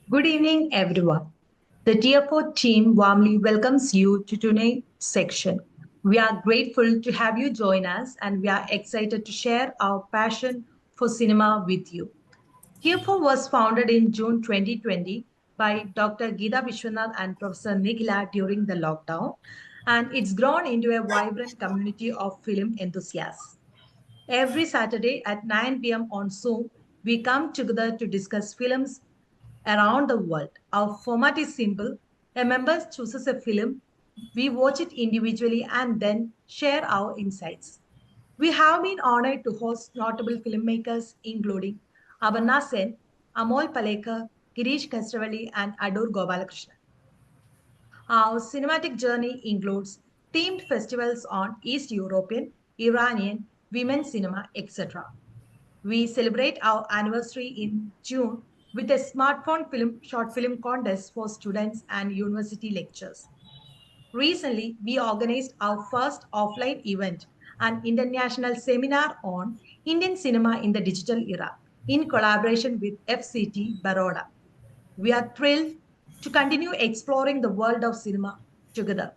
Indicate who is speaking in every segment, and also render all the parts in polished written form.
Speaker 1: Good evening, everyone. The TFO team warmly welcomes you to today's section. We are grateful to have you join us and we are excited to share our passion for cinema with you. TFO was founded in June 2020 by Dr. Geeta Vishwanath and Professor Nikhila during the lockdown, and it's grown into a vibrant community of film enthusiasts. Every Saturday at 9 p.m. on Zoom, we come together to discuss films around the world. Our format is simple. A member chooses a film, we watch it individually, and then share our insights. We have been honored to host notable filmmakers including Avanna Sen, Amol Palekar, Girish Kasaravalli, and Adur Gopalakrishnan. Our cinematic journey includes themed festivals on East European, Iranian, women's cinema, etc. We celebrate our anniversary in June with a smartphone short film contest for students and university lectures. Recently, we organized our first offline event, an international seminar on Indian cinema in the digital era, in collaboration with FCT Baroda. We are thrilled to continue exploring the world of cinema together.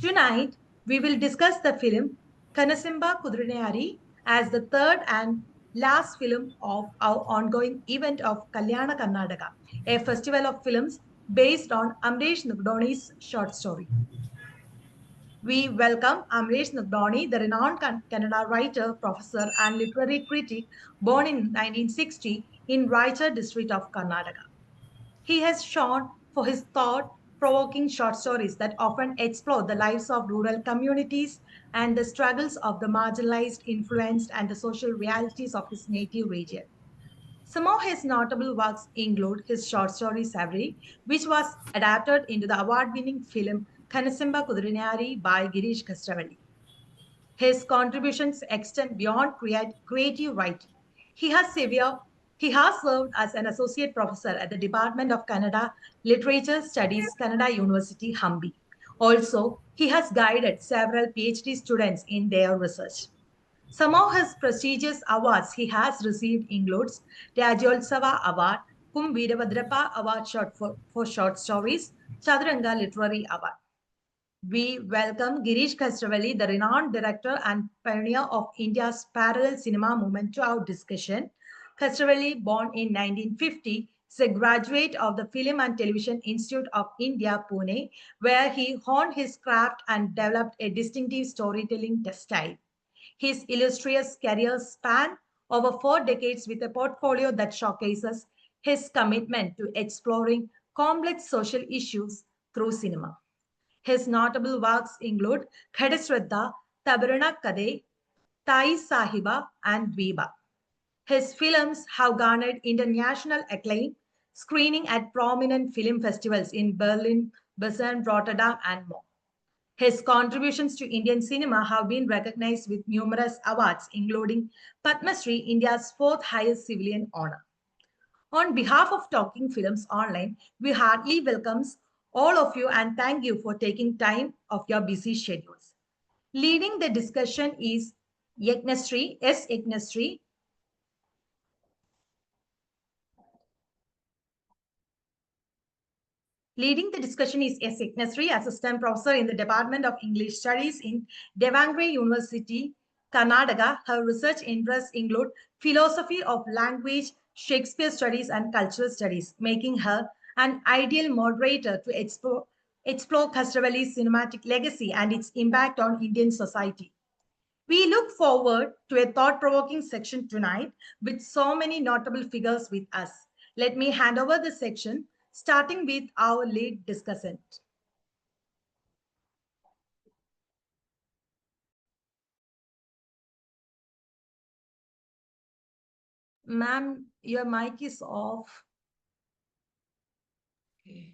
Speaker 1: Tonight, we will discuss the film Kanasemba Kudureyaneri as the third and last film of our ongoing event of Kalyana Karnataka, a festival of films based on Amresh Nugdoni's short story. We welcome Amresh Nugdoni, the renowned Kannada writer, professor, and literary critic born in 1960 in Raichur district of Karnataka. He has shone for his thought provoking short stories that often explore the lives of rural communities and the struggles of the marginalized, influenced, and the social realities of his native region. Some of his notable works include his short story Savri, which was adapted into the award winning film Kanasemba Kudureyaneri by Girish Kasaravalli. His contributions extend beyond creative writing. He has, he has served as an associate professor at the Department of Kannada Literature Studies, Kannada University, Hampi. Also, he has guided several PhD students in their research. Some of his prestigious awards he has received includes Rajyotsava Award, Kum Veerabhadrappa Award for short stories, Chaturanga Literary Award. We welcome Girish Kasaravalli, the renowned director and pioneer of India's parallel cinema movement, to our discussion. Kasaravalli, born in 1950, is a graduate of the Film and Television Institute of India, Pune, where he honed his craft and developed a distinctive storytelling style. His illustrious career spanned over 4 decades with a portfolio that showcases his commitment to exploring complex social issues through cinema. His notable works include Khadasraddha, Tabarana Kade, Tai Sahiba, and Viva. His films have garnered international acclaim, screening at prominent film festivals in Berlin, Bern, Rotterdam, and more. His contributions to Indian cinema have been recognized with numerous awards, including Padma Shri, India's fourth highest civilian honor. On behalf of Talking Films Online, we heartily welcomes all of you and thank you for taking time of your busy schedules. Leading the discussion is Yagnari S. Yagnari. Leading the discussion is S. Yagnari, Assistant Professor in the Department of English Studies in Devangere University, Karnataka. Her research interests include philosophy of language, Shakespeare studies, and cultural studies, making her an ideal moderator to explore Kasaravalli's cinematic legacy and its impact on Indian society. We look forward to a thought provoking section tonight with so many notable figures with us. Let me hand over the section, starting with our lead discussant. Ma'am, your mic is off.
Speaker 2: Okay.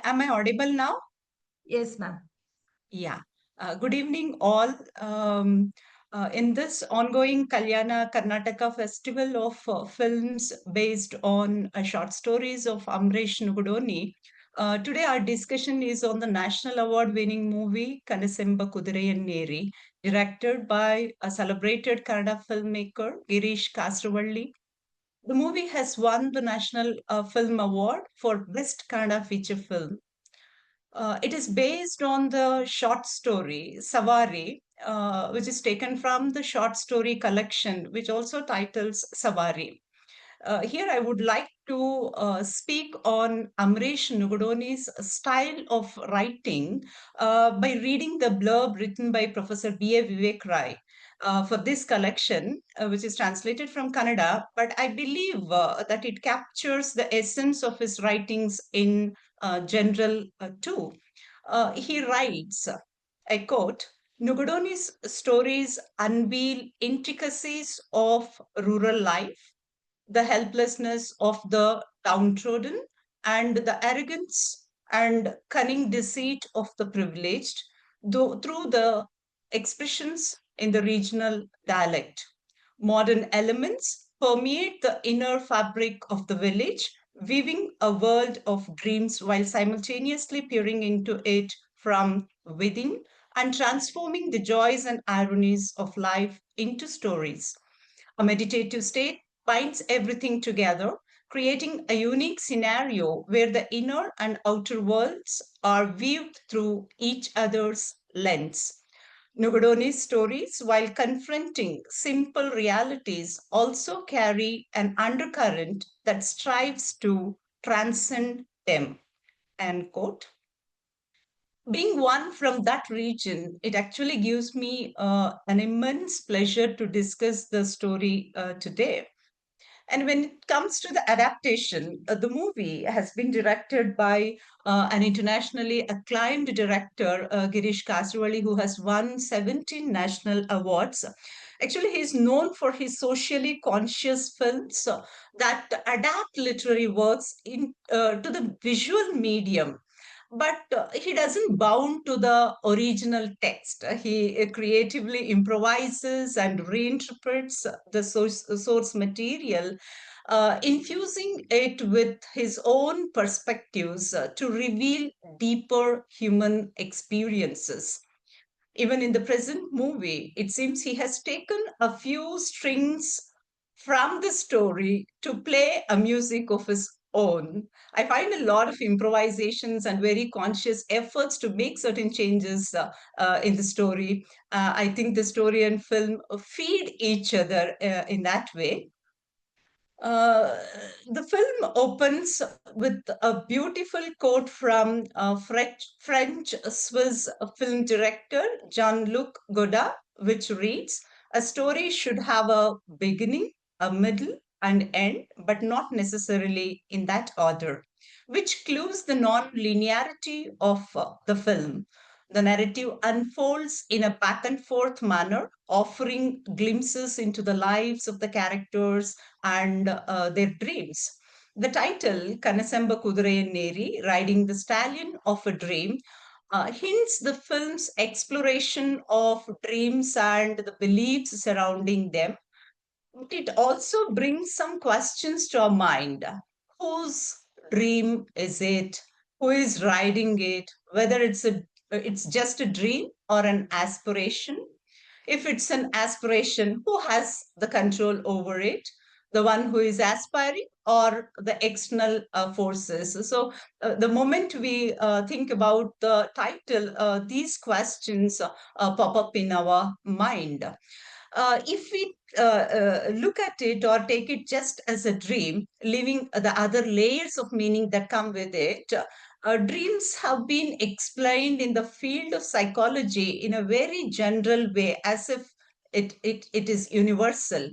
Speaker 2: Am I audible now?
Speaker 1: Yes, ma'am.
Speaker 2: Yeah. Good evening, all. In this ongoing Kalyana Karnataka Festival of films based on short stories of Amresh Nugudoni, today our discussion is on the national award-winning movie Kanasemba Kudureyaneri, directed by a celebrated Kannada filmmaker Girish Kasaravalli. The movie has won the National Film Award for Best Kannada Feature Film. It is based on the short story Savari, which is taken from the short story collection, which also titles Savari. Here, I would like to speak on Amresh Nugudoni's style of writing by reading the blurb written by Professor B.A. Vivek Rai for this collection, which is translated from Kannada, but I believe that it captures the essence of his writings in general too. He writes, I quote, Nugudoni's stories unveil intricacies of rural life, the helplessness of the downtrodden, and the arrogance and cunning deceit of the privileged, though through the expressions in the regional dialect. Modern elements permeate the inner fabric of the village, weaving a world of dreams while simultaneously peering into it from within and transforming the joys and ironies of life into stories. A meditative state binds everything together, creating a unique scenario where the inner and outer worlds are viewed through each other's lens. Nugadoni's stories, while confronting simple realities, also carry an undercurrent that strives to transcend them. End quote. Being one from that region, it actually gives me an immense pleasure to discuss the story today. And when it comes to the adaptation, the movie has been directed by an internationally acclaimed director, Girish Kasaravalli, who has won 17 national awards. Actually, he is known for his socially conscious films that adapt literary works to the visual medium, but he doesn't bound to the original text. He creatively improvises and reinterprets the source material, infusing it with his own perspectives to reveal deeper human experiences. Even in the present movie, it seems he has taken a few strings from the story to play a music of his own. I find a lot of improvisations and very conscious efforts to make certain changes in the story. I think the story and film feed each other in that way. Uh, the film opens with a beautiful quote from French Swiss film director Jean Luc Godard, which reads, a story should have a beginning, a middle, and end, but not necessarily in that order, which clues the non linearity of the film. The narrative unfolds in a back and forth manner, offering glimpses into the lives of the characters and their dreams. The title, Kanasemba Kudureyaneri, Riding the Stallion of a Dream, hints the film's exploration of dreams and the beliefs surrounding them. But it also brings some questions to our mind. Whose dream is it? Who is riding it? Whether it's just a dream or an aspiration? If it's an aspiration, who has the control over it? The one who is aspiring or the external forces? So, the moment we think about the title, these questions pop up in our mind. If we look at it or take it just as a dream, leaving the other layers of meaning that come with it, dreams have been explained in the field of psychology in a very general way, as if it is universal.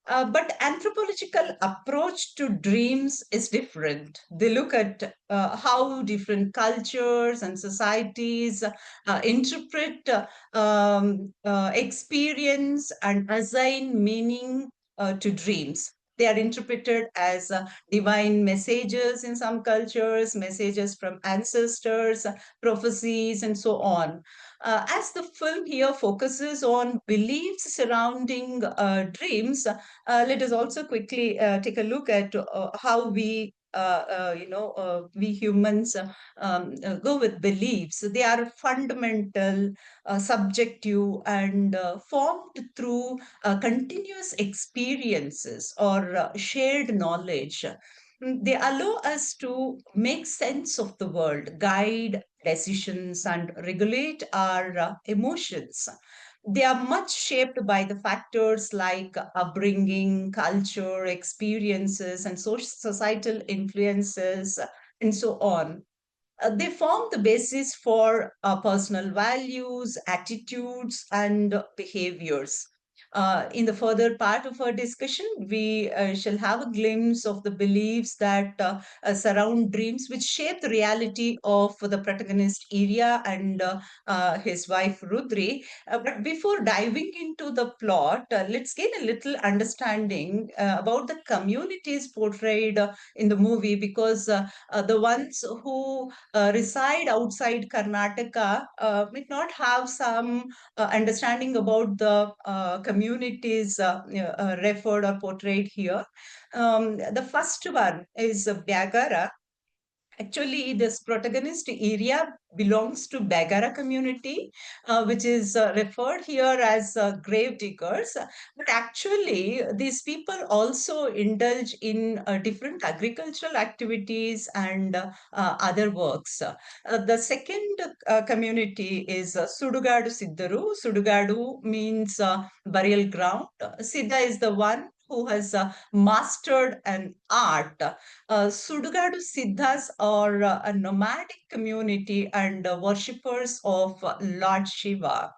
Speaker 2: But anthropological approach to dreams is different. They look at how different cultures and societies interpret experience and assign meaning to dreams. They are interpreted as divine messages in some cultures, messages from ancestors, prophecies, and so on. As the film here focuses on beliefs surrounding dreams, let us also quickly take a look at how we we humans go with beliefs. They are fundamental, subjective, and formed through continuous experiences or shared knowledge. They allow us to make sense of the world, guide decisions, and regulate our emotions. They are much shaped by the factors like upbringing, culture, experiences, and societal influences, and so on. They form the basis for personal values, attitudes, and behaviors. In the further part of our discussion, we shall have a glimpse of the beliefs that surround dreams, which shape the reality of the protagonist Irya and his wife Rudri. But before diving into the plot, let's gain a little understanding about the communities portrayed in the movie, because the ones who reside outside Karnataka may not have some understanding about the communities referred or portrayed here. The first one is Byagara. Actually, this protagonist area belongs to Bagara community, which is referred here as grave diggers. But actually, these people also indulge in different agricultural activities and other works. The second community is Sudugadu Siddaru. Sudugadu means burial ground. Siddha is the one who has mastered an art. Sudugadu Siddhas are a nomadic community and worshippers of Lord Shiva.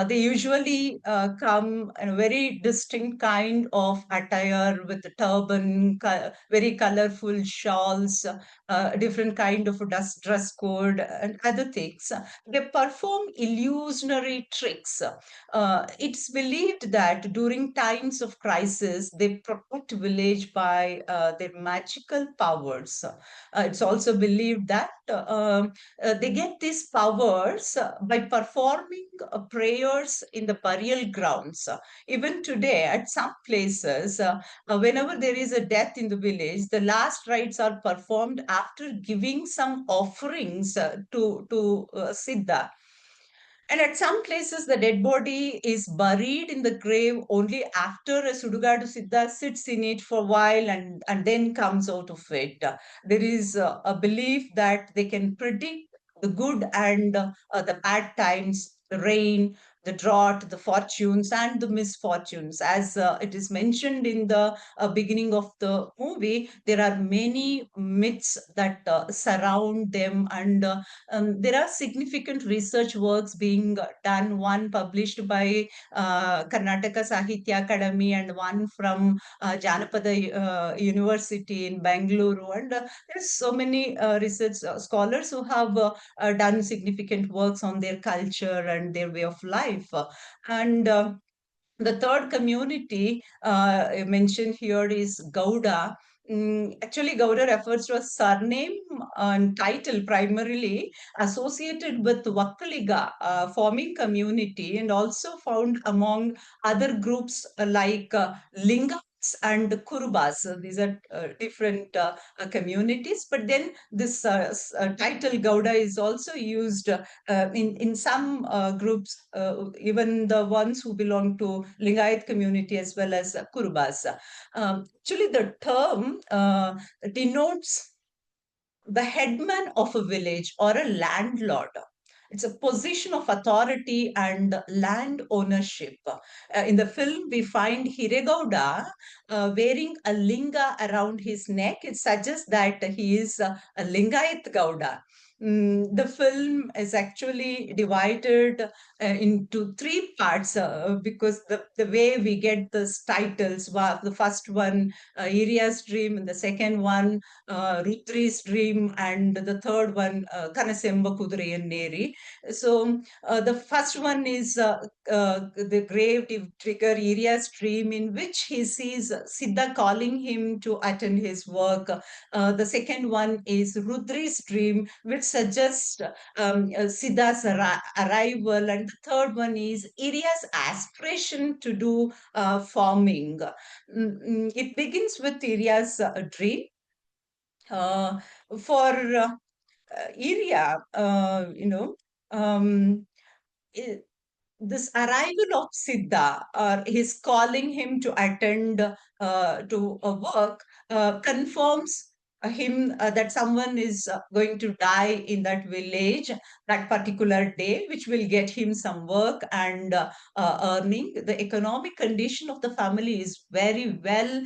Speaker 2: They usually come in a very distinct kind of attire with a turban, very colorful shawls, different kind of dress code, and other things. They perform illusionary tricks. It's believed that during times of crisis, they protect village by their magical powers. It's also believed that they get these powers by performing prayers in the burial grounds. Even today, at some places, whenever there is a death in the village, the last rites are performed after giving some offerings to Siddha. And at some places, the dead body is buried in the grave only after a Sudugadu Siddha sits in it for a while and then comes out of it. There is a belief that they can predict the good and the bad times, the rain, the drought, the fortunes, and the misfortunes. As it is mentioned in the beginning of the movie, there are many myths that surround them, and there are significant research works being done, one published by Karnataka Sahitya Academy and one from Janapada University in Bangalore. And there's so many research scholars who have done significant works on their culture and their way of life. And the third community mentioned here is Gauda. Actually, Gauda refers to a surname and title primarily associated with Vakkaliga, forming community, and also found among other groups like Lingams and Kurubas. These are different communities. But then this title Gauda is also used in some groups, even the ones who belong to Lingayat community as well as Kurubas. Actually, the term denotes the headman of a village or a landlord. It's a position of authority and land ownership. In the film, we find Hiregauda wearing a linga around his neck. It suggests that he is a Lingayat Gauda. The film is actually divided into three parts because the way we get these titles, the first one, Iria's Dream, and the second one, Rutri's Dream, and the third one, Kanasemba Kudureyaneri. So the first one is the grave trigger Iria's Dream, in which he sees Siddha calling him to attend his work. The second one is Rudri's Dream, which suggests Siddha's arrival. And the third one is Iria's aspiration to do farming. It begins with Iria's dream. Uh, for Iria, um, i- this arrival of Siddha, or his calling him to attend to a work, confirms him that someone is going to die in that village that particular day, which will get him some work and earning. The economic condition of the family is very well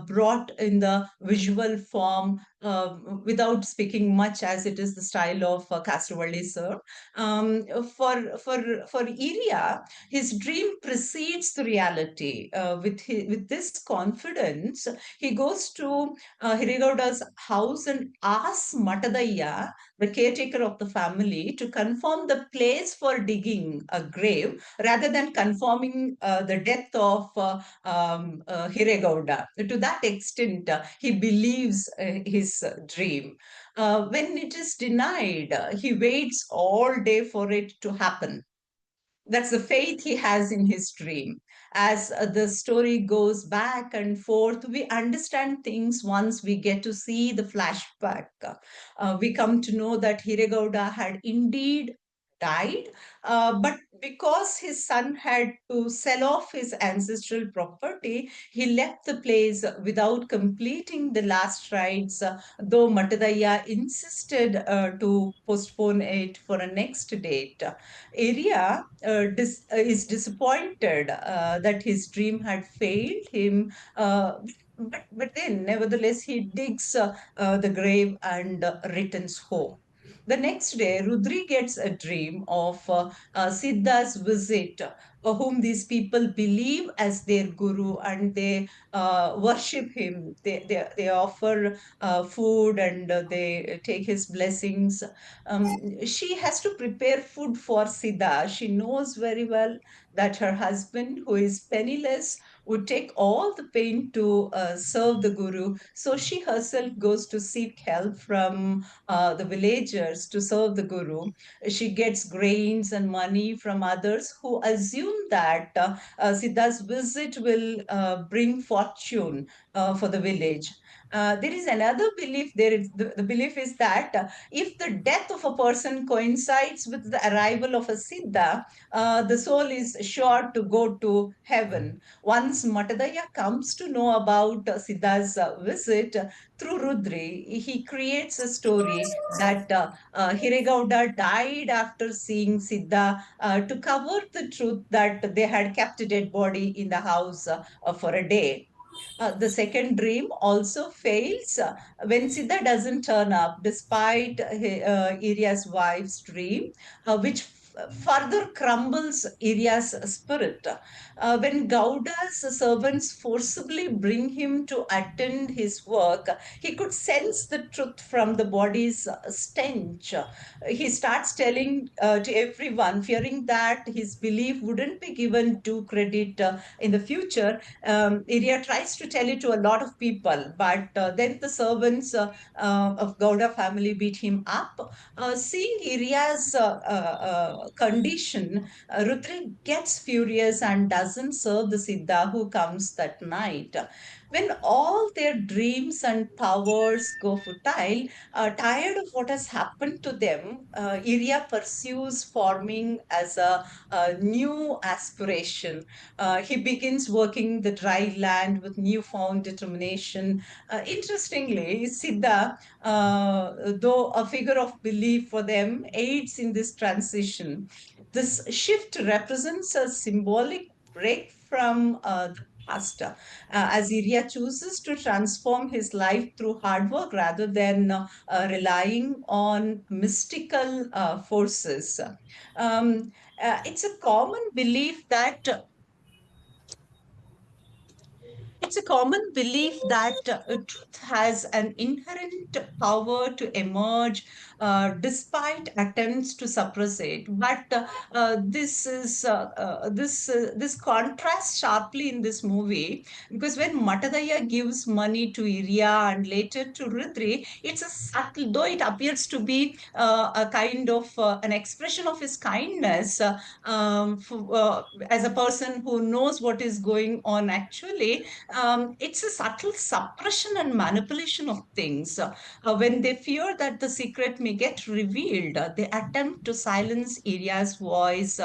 Speaker 2: brought in the visual form, without speaking much, as it is the style of Kasaravalli sir. For Iria, his dream precedes the reality. With this confidence, he goes to Hirigauda's house and asks Matadaya, the caretaker of the family, to confirm the place for digging a grave rather than confirming the death of Hirigauda. To that extent, he believes his dream. When it is denied, he waits all day for it to happen. That's the faith he has in his dream. As the story goes back and forth, we understand things once we get to see the flashback. We come to know that Hiregauda had indeed died, but because his son had to sell off his ancestral property, he left the place without completing the last rites, though Matadaya insisted to postpone it for a next date. Area is disappointed that his dream had failed him, but then, nevertheless, he digs the grave and returns home. The next day, Rudri gets a dream of Siddha's visit, whom these people believe as their guru, and they worship him. They offer food, and they take his blessings. She has to prepare food for Siddha. She knows very well that her husband, who is penniless, would take all the pain to serve the Guru. So she herself goes to seek help from the villagers to serve the Guru. She gets grains and money from others who assume that Siddha's visit will bring fortune for the village. There is another belief. The belief is that if the death of a person coincides with the arrival of a Siddha, the soul is sure to go to heaven. Once Matadaya comes to know about Siddha's visit through Rudri, he creates a story that Hiregauda died after seeing Siddha, to cover the truth that they had kept a dead body in the house for a day. The second dream also fails when Siddha doesn't turn up, despite Iria's wife's dream, which further crumbles Iria's spirit. When Gauda's servants forcibly bring him to attend his work, he could sense the truth from the body's stench. He starts telling to everyone, fearing that his belief wouldn't be given due credit in the future. Iria tries to tell it to a lot of people, but then the servants of Gauda family beat him up. Seeing Iria's condition, Rudri gets furious and doesn't serve the Siddha who comes that night. When all their dreams and powers go futile, tired of what has happened to them, Iria pursues farming as a new aspiration. He begins working the dry land with newfound determination. Interestingly, Siddha, though a figure of belief for them, aids in this transition. This shift represents a symbolic break from the past, as Iria chooses to transform his life through hard work rather than relying on mystical forces. Um, it's a common belief that truth has an inherent power to emerge despite attempts to suppress it. But this contrasts sharply in this movie, because when Matadaya gives money to Iria and later to Rudri, it's a subtle, though it appears to be a kind of an expression of his kindness, as a person who knows what is going on actually. It's a subtle suppression and manipulation of things. When they fear that the secret may get revealed, they attempt to silence Iria's voice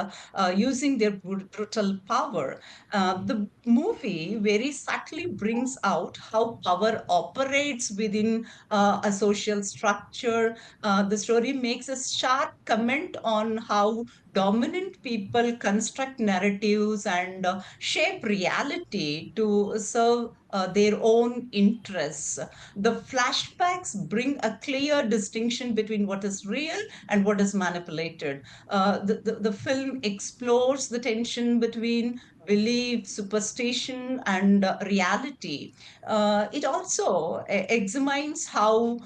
Speaker 2: using their brutal power. The movie very subtly brings out how power operates within a social structure. The story makes a sharp comment on how dominant people construct narratives and shape reality to serve their own interests. The flashbacks bring a clear distinction between what is real and what is manipulated. The film explores the tension between belief, superstition, and reality. It also examines how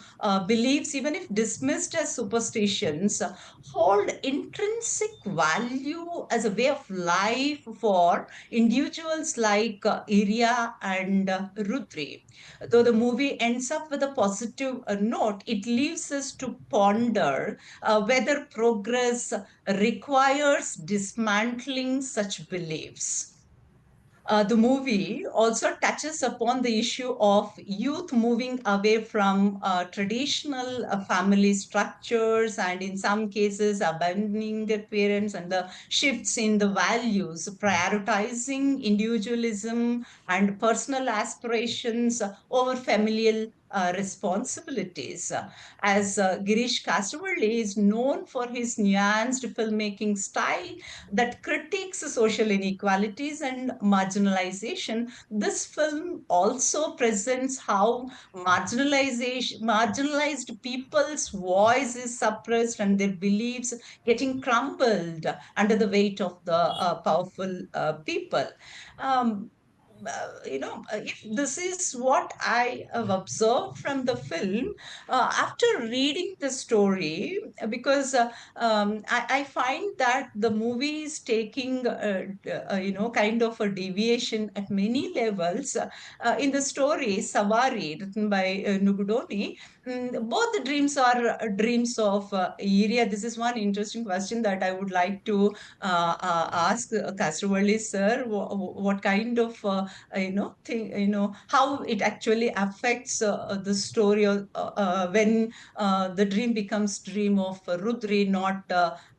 Speaker 2: beliefs, even if dismissed as superstitions, hold intrinsic value as a way of life for individuals like Iria and Rudri. Though the movie ends up with a positive note, it leaves us to ponder whether progress requires dismantling such beliefs. The movie also touches upon the issue of youth moving away from traditional family structures, and in some cases abandoning their parents, and the shifts in the values, prioritizing individualism and personal aspirations over familial responsibilities. As Girish Kasaravalli is known for his nuanced filmmaking style that critiques social inequalities and marginalization, this film also presents how marginalized people's voice is suppressed and their beliefs getting crumbled under the weight of the powerful people. Um, if this is what I have observed from the film, after reading the story, because I find that the movie is taking, kind of a deviation at many levels. In the story, Savari, written by Nugudoni, both the dreams are dreams of Iria. This is one interesting question that I would like to ask Kasravalli sir. What kind of thing, how it actually affects the story, when the dream becomes dream of Rudri, not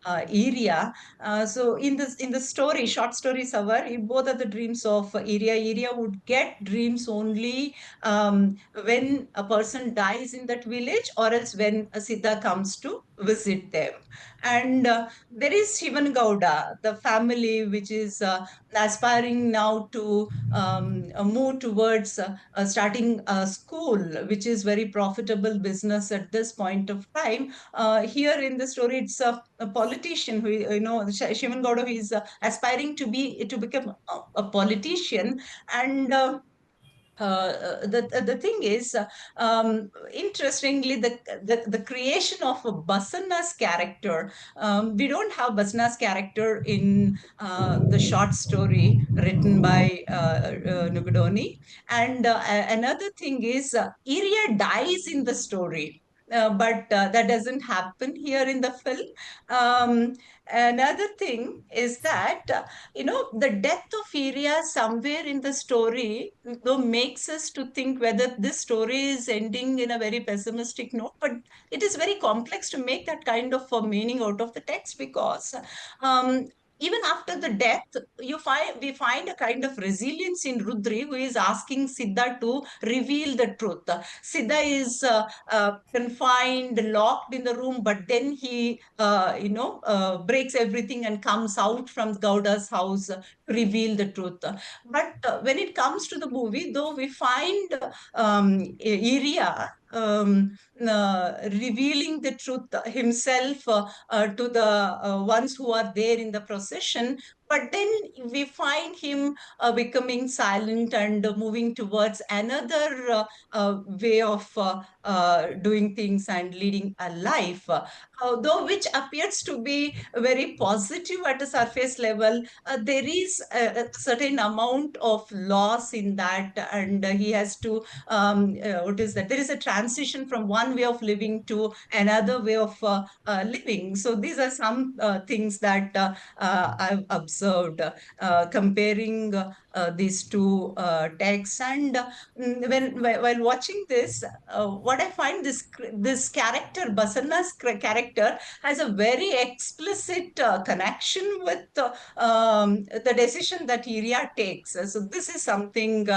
Speaker 2: Iria. So in the story, short story Savar, both are the dreams of Iria. Iria would get dreams only when a person dies in that village, or else when a Siddha comes to visit them. And there is Shivan Gowda, the family which is aspiring now to move towards starting a school, which is very profitable business at this point of time. Here in the story, it's a politician who, Shivan Gowda, who is aspiring to become a politician. And the thing is, interestingly, the creation of a Basana's character, we don't have Basana's character in the short story written by Nugudoni. And another thing is, Iria dies in the story. But that doesn't happen here in the film. Um, Another thing is that the death of Iria somewhere in the story, though, makes us to think whether this story is ending in a very pessimistic note, but it is very complex to make that kind of a meaning out of the text, because um, even after the death, we find a kind of resilience in Rudri, who is asking Siddha to reveal the truth. Siddha is confined, locked in the room, but then he, breaks everything and comes out from Gowda's house to reveal the truth. But when it comes to the movie, though, we find Iria revealing the truth himself to the ones who are there in the procession. but then we find him becoming silent and moving towards another way of doing things and leading a life, though which appears to be very positive at a surface level. There is a certain amount of loss in that, and he has to what is that? There is a transition from one way of living to another way of living. So these are some things that I've observed comparing these two texts. And while watching this, what I find, this character, Basanna's character, has a very explicit connection with the decision that Iria takes. So this is something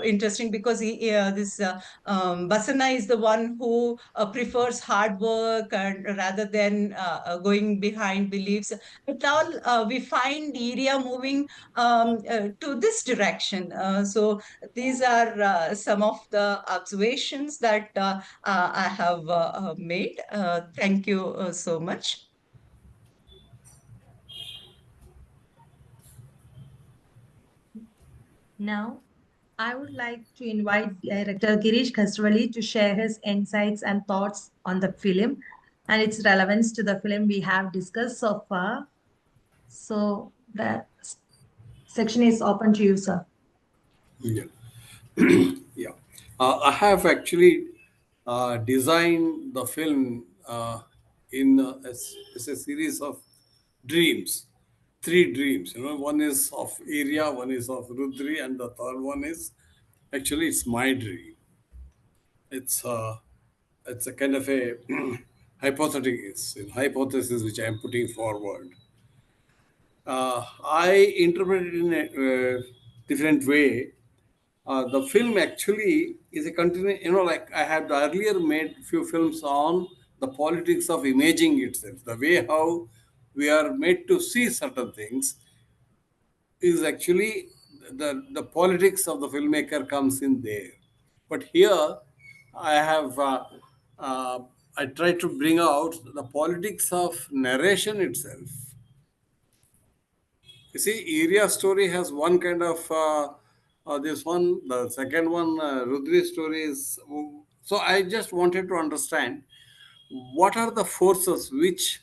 Speaker 2: interesting, because this Basanna is the one who prefers hard work and rather than going behind beliefs. But now we find Iria moving to this direction. So these are some of the observations that I have made. Thank you so much.
Speaker 1: Now, I would like to invite director Girish Kasaravalli to share his insights and thoughts on the film and its relevance to the film we have discussed so far. So the section is open to you, sir.
Speaker 3: Yeah. Yeah. I have actually designed the film as a series of dreams, three dreams. One is of Area, one is of Rudri, and the third one is actually it's my dream. It's it's a kind of a hypothesis which I am putting forward. I interpret it in a different way. The film actually is a continue, like I had earlier made few films on the politics of imaging itself, the way how we are made to see certain things is actually the politics of the filmmaker comes in there. But here, I have uh, I try to bring out the politics of narration itself. You see, Area story has one kind of this one. The second one, Rudri story is. So I just wanted to understand what are the forces which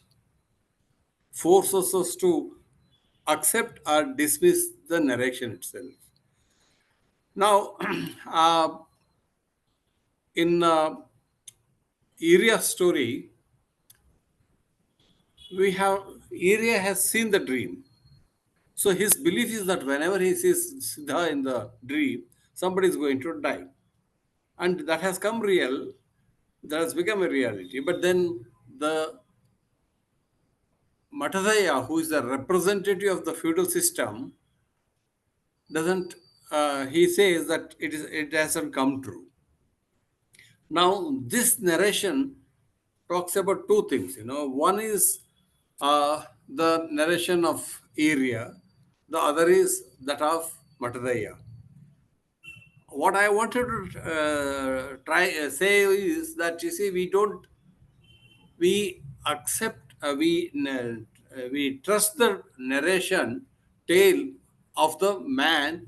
Speaker 3: forces us to accept or dismiss the narration itself. Now, in Area story, we have Area has seen the dream. So his belief is that whenever he sees Siddha in the dream, somebody is going to die. And that has come real, that has become a reality. But then the Matadaya, who is the representative of the feudal system, doesn't. He says that it hasn't come true. Now this narration talks about two things. One is the narration of Area, the other is that of Matadaya. What I wanted to try say is that you see we accept we trust the narration tale of the man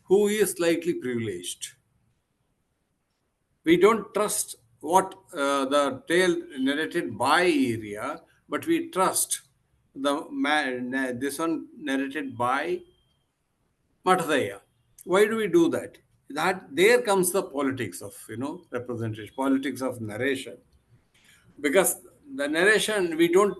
Speaker 3: who is slightly privileged. We don't trust what the tale narrated by Area, but we trust the man this one narrated by Matadaya. Why do we do that? That there comes the politics of representation, politics of narration, because the narration we don't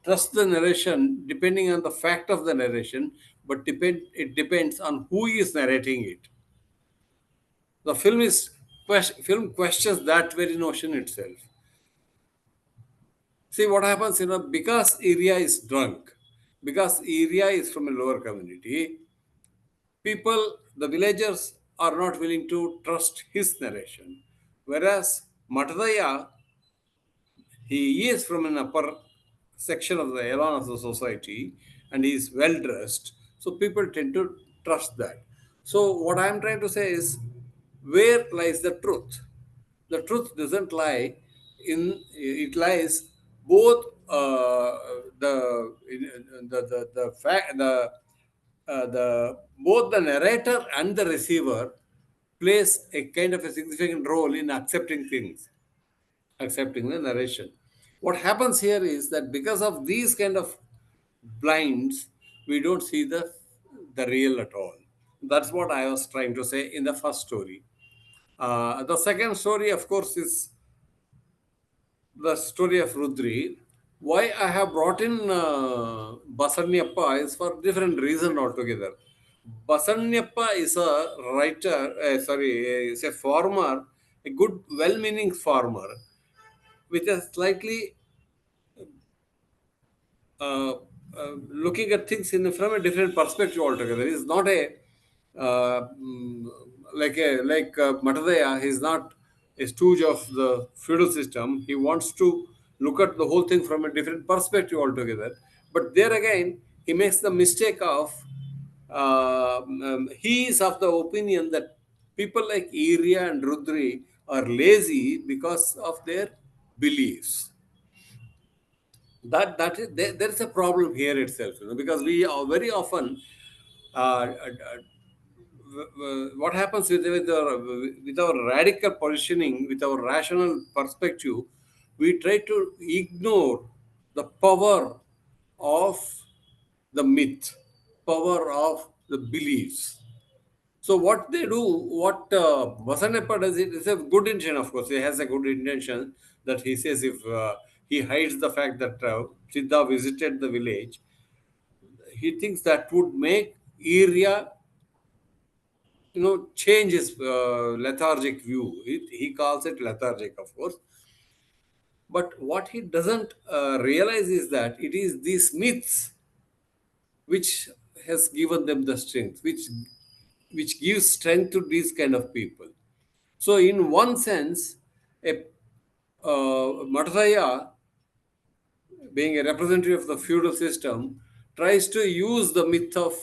Speaker 3: trust the narration depending on the fact of the narration, but it depends on who is narrating it. The film questions that very notion itself. See what happens, because Area is drunk, because Area is from a lower community, people, the villagers, are not willing to trust his narration. Whereas Matadaya, he is from an upper section of the elon of the society and he is well dressed. So people tend to trust that. So what I am trying to say is where lies the truth? The truth doesn't lie in it lies both uh, the fact the both the narrator and the receiver plays a kind of a significant role in accepting things, accepting the narration. What happens here is that because of these kind of blinds, we don't see the real at all. That's what I was trying to say in the first story. The second story, of course, is the story of Rudri. Why I have brought in Basanyappa is for different reason altogether. Basanyappa is a writer, is a farmer, a good, well-meaning farmer, with a slightly uh, looking at things from a different perspective altogether. He's not a like Matadaya. He's not a stooge of the feudal system. He wants to look at the whole thing from a different perspective altogether. But there again, he makes the mistake of he is of the opinion that people like Irya and Rudri are lazy because of their beliefs. There is a problem here itself, because we are very often what happens with our radical positioning, with our rational perspective, we try to ignore the power of the myth, power of the beliefs. So what they do, what Vasanappa does, it is a good intention, of course. He has a good intention that he says if he hides the fact that Siddha visited the village, he thinks that would make area, change his lethargic view. He calls it lethargic, of course. But what he doesn't realize is that it is these myths which has given them the strength, which gives strength to these kind of people. So, in one sense, a Madhuraya, being a representative of the feudal system, tries to use the myth of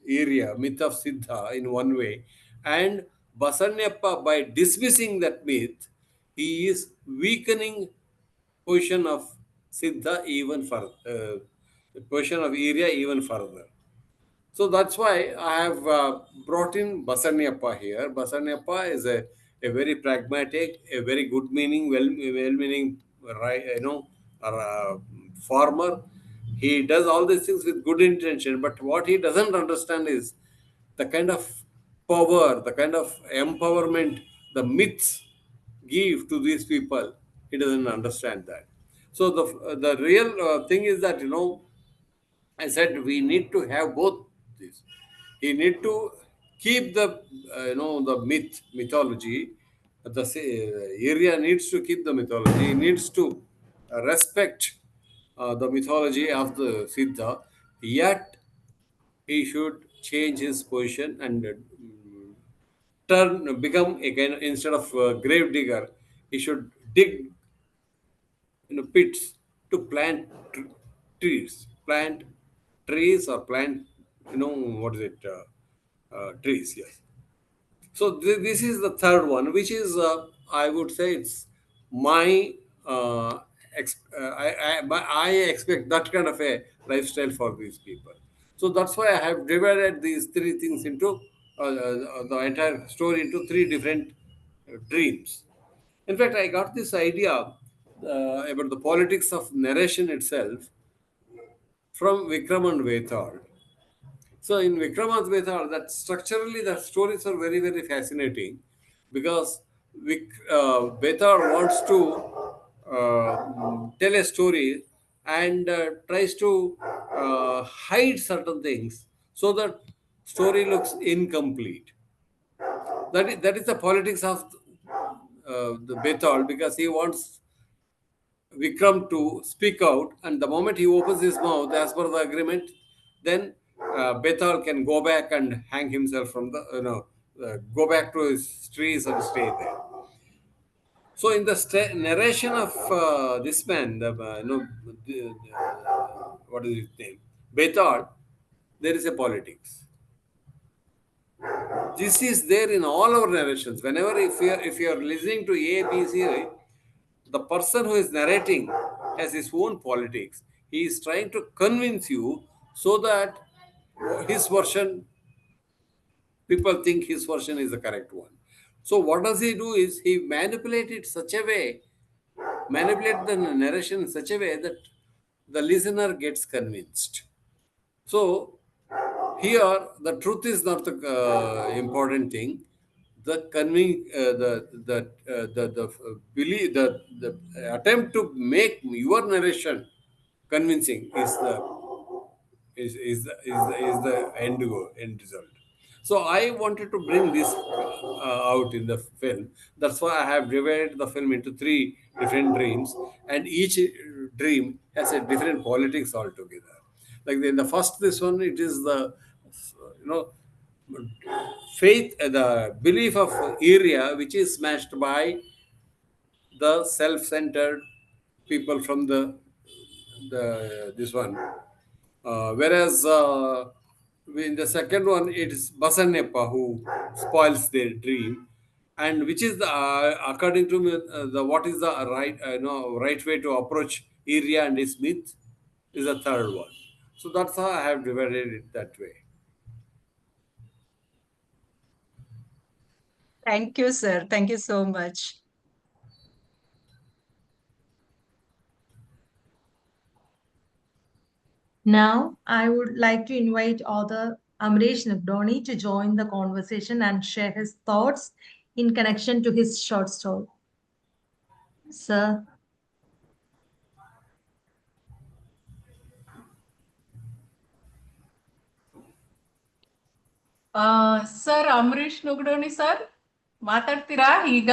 Speaker 3: area, myth of Siddha in one way, and Basanyappa, by dismissing that myth, he is weakening position of Siddha even further, the position of area even further. So that's why I have brought in Basanyappa here. Basanyappa is a very pragmatic, a very good meaning, well-meaning, right, farmer. He does all these things with good intention, but what he doesn't understand is the kind of power, the kind of empowerment the myths give to these people. He doesn't understand that. So the real thing is that I said we need to have both this. He need to keep the the mythology. Area needs to keep the mythology. He needs to respect the mythology of the Siddha. Yet he should change his position and become again, instead of grave digger. He should dig pits to plant trees or plant what is it trees, yes. So this is the third one, which is I would say it's my I expect that kind of a lifestyle for these people. So that's why I have divided these three things into the entire story into three different dreams. In fact, I got this idea about the politics of narration itself from Vikram and Vetal. So in Vikram and Vetal, that structurally the stories are very, very fascinating because Vetal wants to tell a story and tries to hide certain things so that story looks incomplete. That is the politics of the Betal, because he wants Vikram to speak out, and the moment he opens his mouth, as per the agreement, then Betal can go back and hang himself from the, go back to his trees and stay there. So, in the narration of this man, what is his name? Betal, there is a politics. This is there in all our narrations. Whenever if you are listening to A, B, C, the person who is narrating has his own politics. He is trying to convince you so that his version, people think his version is the correct one. So what does he do is he manipulate it such a way, manipulate the narration in such a way that the listener gets convinced. So here, the truth is not the important thing. The belief, the attempt to make your narration convincing is the end result. So I wanted to bring this out in the film. That's why I have divided the film into three different dreams, and each dream has a different politics altogether. Like in the first, this one, it is the you know faith, the belief of area which is smashed by the self-centered people from the this one. Whereas in the second one, it is Basanepa who spoils their dream, and which is the according to me, the what is the right way to approach area and its myth is the third one. So that's how I have divided it that way.
Speaker 2: Thank you, sir. Thank you so much.
Speaker 1: Now, I would like to invite author Amresh Nagdoni to join the conversation and share his thoughts in connection to his short story. Sir.
Speaker 4: Sir Ambareesh Nugdoni sir ಮಾತಾಡ್ತೀರಾ ಈಗ?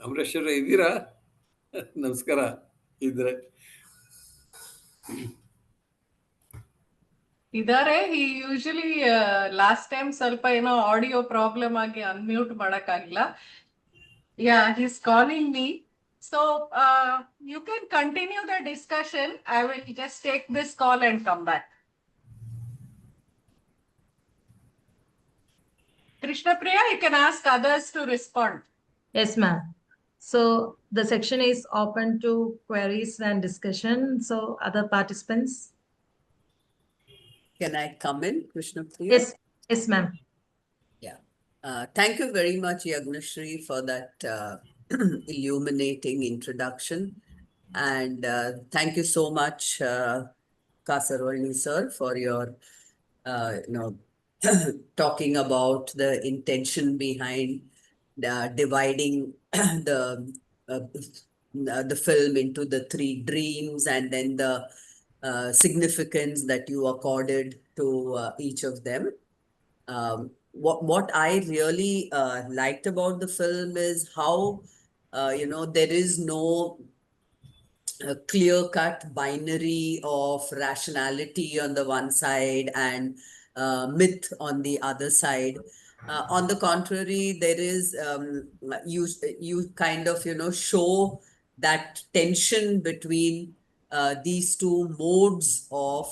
Speaker 3: ಅಮರೇಶ್ ಅವರೇ ಇದ್ದೀರಾ? ನಮಸ್ಕಾರ. ಇದ್ರೆ
Speaker 4: ಇದಾರೆ. ಈ usually last time ಸ್ವಲ್ಪ ಏನೋ ಆಡಿಯೋ ಪ್ರಾಬ್ಲಮ್ ಆಗಿ unmute ಮಾಡಕ್ಕಾಗಿಲ್ಲ. Yeah, he's calling me. So you can continue the discussion. I will just take this call and come back. Krishna Priya, you can ask others to respond.
Speaker 1: Yes, ma'am. So the section is open to queries and discussion. So other participants.
Speaker 5: Can I come in, Krishna Priya?
Speaker 1: Yes, yes, ma'am.
Speaker 5: Yeah. Thank you very much, Yagnari, for that illuminating introduction. And thank you so much, Kasaravalli sir, for your, talking about the intention behind dividing the film into the three dreams, and then the significance that you accorded to each of them. What I really liked about the film is how there is no clear-cut binary of rationality on the one side and myth on the other side. On the contrary, there is you kind of show that tension between these two modes of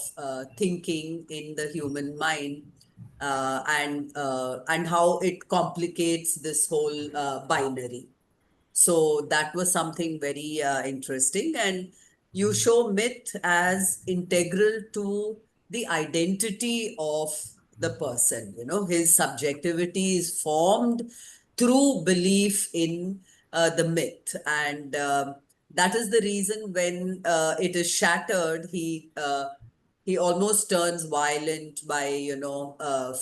Speaker 5: thinking in the human mind, and how it complicates this whole binary. So that was something very interesting. And you show myth as integral to the identity of the person. His subjectivity is formed through belief in the myth. And that is the reason when it is shattered, he almost turns violent by,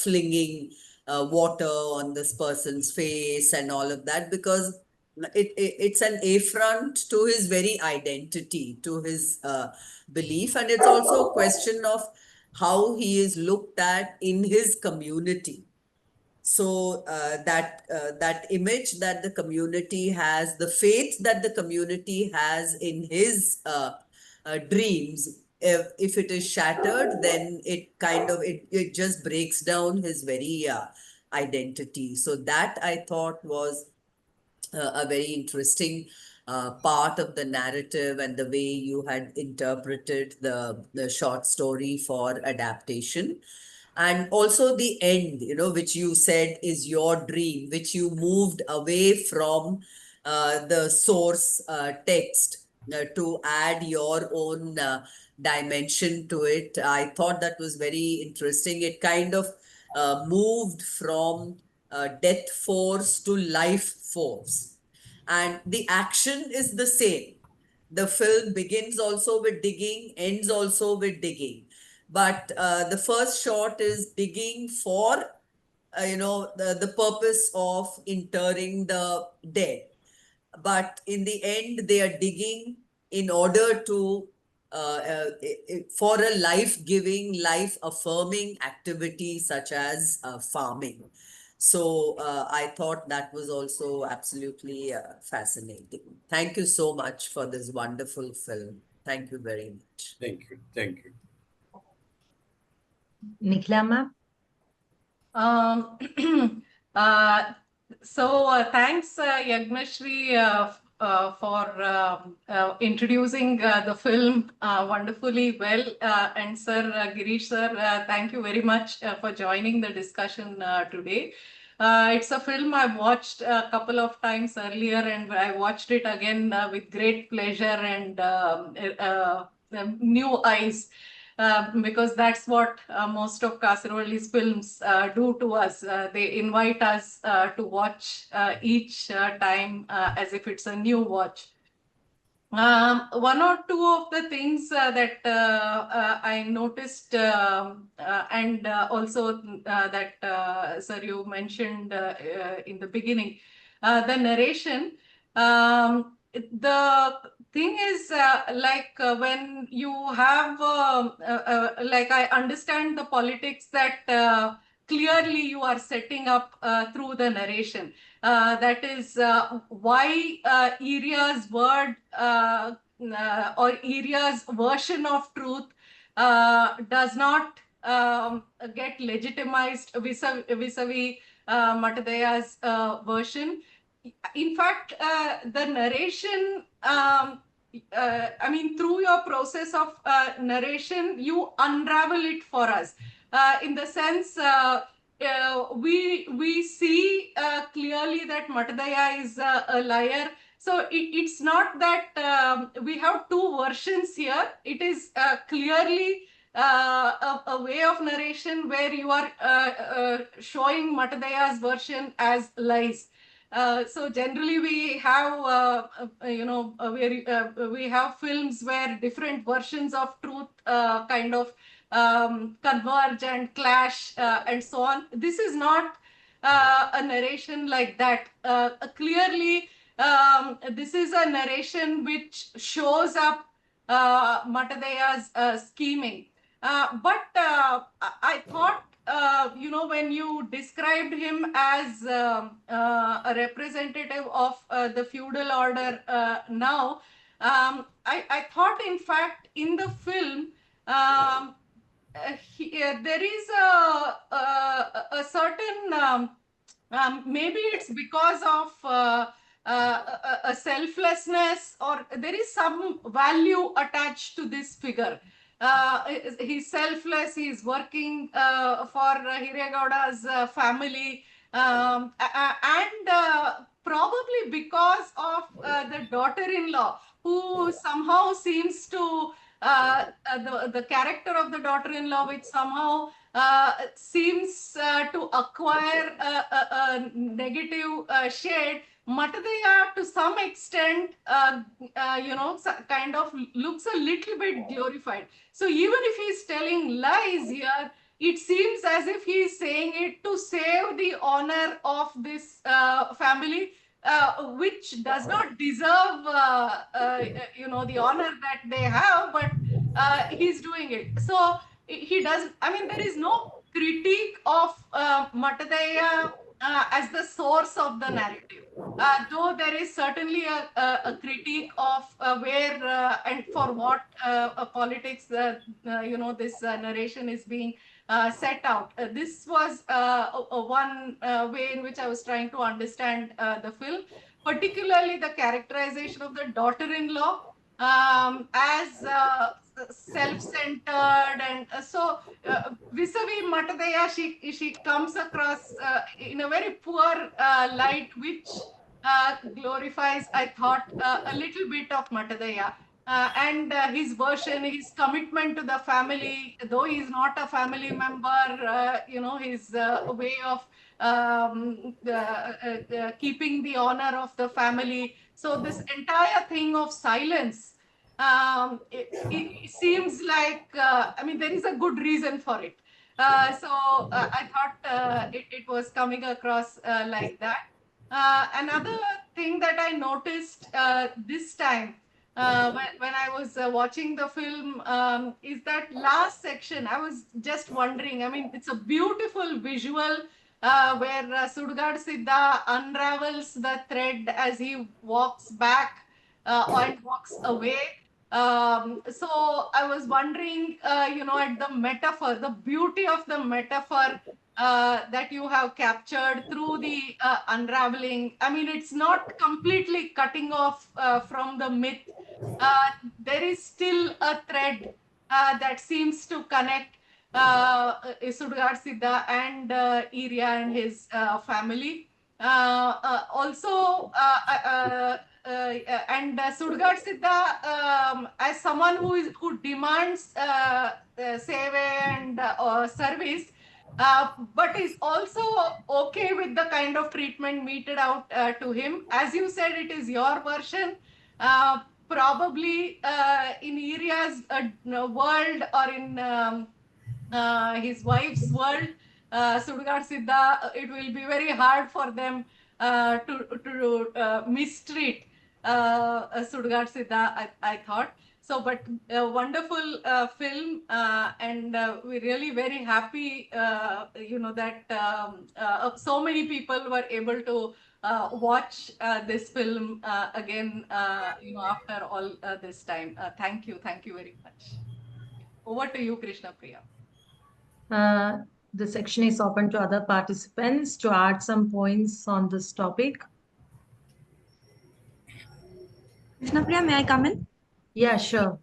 Speaker 5: flinging water on this person's face and all of that, because it's an affront to his very identity, to his belief. And it's also a question of how he is looked at in his community. So that image that the community has, the faith that the community has in his dreams, if it is shattered, then it just breaks down his very identity. So that I thought was a very interesting part of the narrative, and the way you had interpreted the short story for adaptation. And also the end, which you said is your dream, which you moved away from the source text to add your own dimension to it. I thought that was very interesting. It kind of moved from death force to life force. And the action is the same. The film begins also with digging, ends also with digging. But the first shot is digging for, the purpose of interring the dead. But in the end, they are digging in order to for a life-giving, life-affirming activity such as farming. So I thought that was also absolutely fascinating. Thank you so much for this wonderful film. Thank you very much.
Speaker 3: Thank you. Thank you.
Speaker 1: Nikhila ma'am?
Speaker 4: Thanks, Yagnashri, for introducing the film wonderfully well. And Sir Girish sir, thank you very much for joining the discussion today. It's a film I've watched a couple of times earlier, and I watched it again with great pleasure and new eyes. Because that's what most of Kasaravalli's films do to us. They invite us to watch each time as if it's a new watch. One or two of the things that I noticed, and also that, sir, you mentioned in the beginning, the narration. The thing is, when you have, like, I understand the politics that clearly you are setting up through the narration. That is why Iria's word or Iria's version of truth does not get legitimized vis-a-vis Matadaya's version. In fact, the narration, I mean, through your process of narration, you unravel it for us. In the sense, we see clearly that Matadaya is a liar. So it's not that we have two versions here. It is clearly a way of narration where you are showing Matadaya's version as lies. So generally we have, we have films where different versions of truth kind of converge and clash and so on. This is not a narration like that. Clearly, this is a narration which shows up Matadaya's scheming. But I thought, when you described him as a representative of the feudal order now, I thought, in fact, in the film, there is a certain, maybe it's because of a selflessness, or there is some value attached to this figure. He's selfless, he's working for Hiregauda's family, and probably because of the daughter-in-law, who somehow seems to, the character of the daughter-in-law, which somehow seems to acquire a negative shade. Matadaya, to some extent, kind of looks a little bit glorified. So even if he's telling lies here, it seems as if he's saying it to save the honor of this family, which does not deserve, the honor that they have, but he's doing it. So he does. I mean, there is no critique of Matadaya as the source of the narrative. Though there is certainly a critique of where and for what politics, this narration is being set out. This was one way in which I was trying to understand the film, particularly the characterization of the daughter-in-law as self-centered, and so vis-a-vis Matadaya, she comes across in a very poor light, which glorifies, I thought, a little bit of Matadaya. And his version, his commitment to the family, though he's not a family member, his way of keeping the honor of the family. So this entire thing of silence, it seems like, I mean, there is a good reason for it. I thought it was coming across like that. Another thing that I noticed this time when I was watching the film is that last section. I was just wondering, I mean, it's a beautiful visual where Sudgad Siddha unravels the thread as he walks back and walks away. So I was wondering, at the metaphor, the beauty of the metaphor that you have captured through the unraveling. I mean, it's not completely cutting off from the myth. There is still a thread that seems to connect Sudgad Siddha and Irya and his family. Also, and Sudgad Siddha, as someone who demands save and service, but is also okay with the kind of treatment meted out to him. As you said, it is your version. Probably in Irya's world, or in his wife's world, Sudgad Siddha, it will be very hard for them to mistreat Sudgad Siddha, I thought. So, but a wonderful film, and we're really very happy, that so many people were able to watch this film again, after all this time. Thank you very much. Over to you, Krishna Priya.
Speaker 1: The section is open to other participants to add some points on this topic.
Speaker 6: Krishna Priya, may I come in?
Speaker 1: Yeah, sure.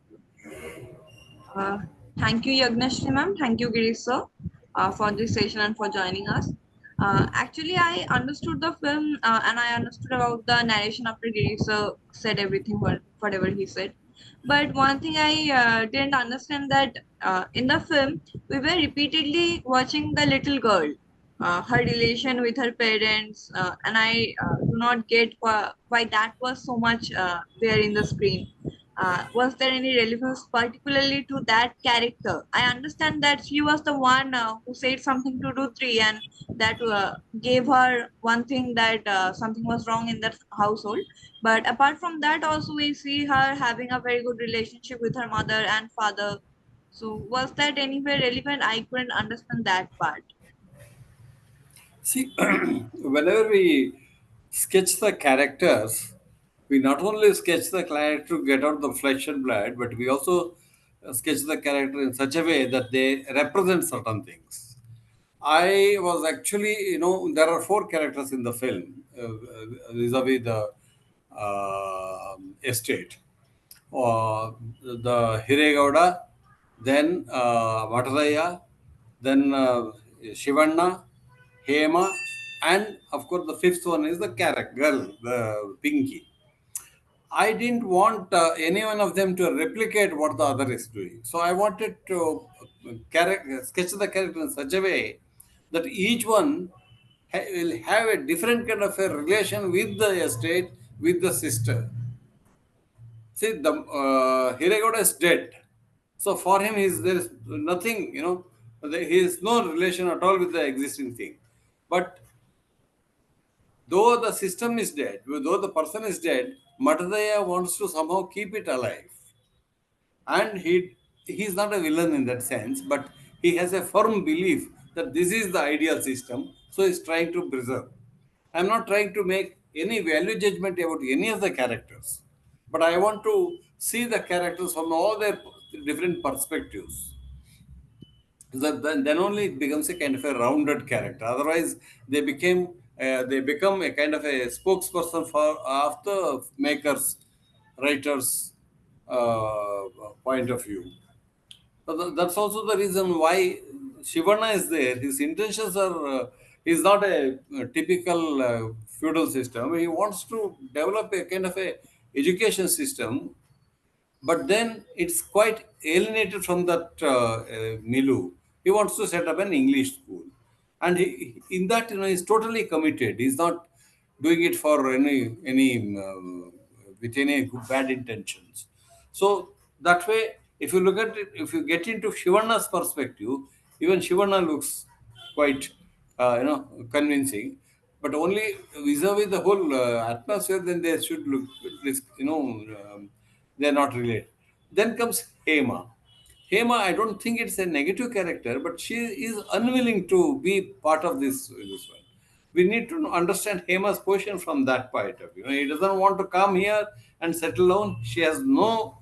Speaker 6: Thank you, Yagnari ma'am. Thank you, Girish sir, for this session and for joining us. Actually, I understood the film and I understood about the narration after Girish sir said everything, whatever he said. But one thing I didn't understand, that in the film, we were repeatedly watching the little girl, her relation with her parents, and I do not get why that was so much there in the screen. Was there any relevance particularly to that character? I understand that she was the one who said something to Rudri, and that gave her one thing, that something was wrong in that household. But apart from that, also we see her having a very good relationship with her mother and father. So was that anywhere relevant? I couldn't understand that part.
Speaker 3: See, whenever we sketch the characters, we not only sketch the character to get out the flesh and blood, but we also sketch the character in such a way that they represent certain things. I was actually, there are four characters in the film vis-a-vis the estate. The Hiregauda, then Vatadaya, then Shivanna, Hema, and of course the fifth one is the character girl, the Pinky. I didn't want any one of them to replicate what the other is doing. So I wanted to sketch the character in such a way that each one will have a different kind of a relation with the estate, with the sister. See, the Hiregoda is dead. So for him, there is nothing, he has no relation at all with the existing thing. But though the system is dead, though the person is dead, Matadaya wants to somehow keep it alive. And he's not a villain in that sense, but he has a firm belief that this is the ideal system, so he's trying to preserve. I'm not trying to make any value judgment about any of the characters, but I want to see the characters from all their different perspectives. Then only it becomes a kind of a rounded character. Otherwise, they become a kind of a spokesperson for of the makers, writers' point of view. So that's also the reason why Shivana is there, his intentions are, he's not a typical feudal system. He wants to develop a kind of a education system, but then it's quite alienated from that milieu. He wants to set up an English school, and in that, he's totally committed. He's not doing it for any with any bad intentions. So that way, if you look at it, if you get into Shivana's perspective, even Shivana looks quite convincing, but only vis-a-vis the whole atmosphere, then they should look, they're not related. Then comes Hema. Hema, I don't think it's a negative character, but she is unwilling to be part of this one. We need to understand Hema's position from that point of view. He doesn't want to come here and settle down. She has no,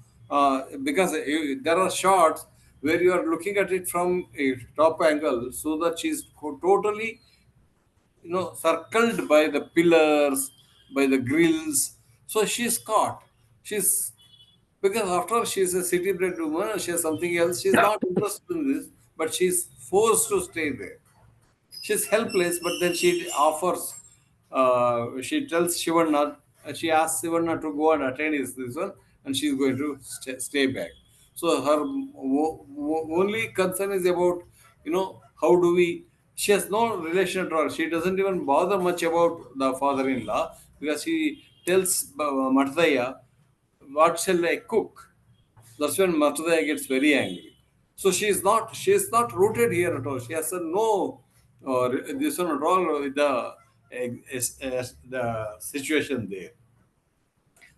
Speaker 3: because there are shots where you are looking at it from a top angle, so that she's totally, circled by the pillars, by the grills. So she's caught. She's, because after all, she's a city bred woman, she has something else. She's not interested in this, but she's forced to stay there. She's helpless, but then she offers, she tells Shivanna, she asks Shivanna to go and attend this one, and she's going to stay back. So her only concern is about, how do we, she has no relation at all. She doesn't even bother much about the father-in-law, because she tells Matadaya, what shall I cook? That's when Matadaya gets very angry. So she is not rooted here at all. She has no this one at all with the situation there.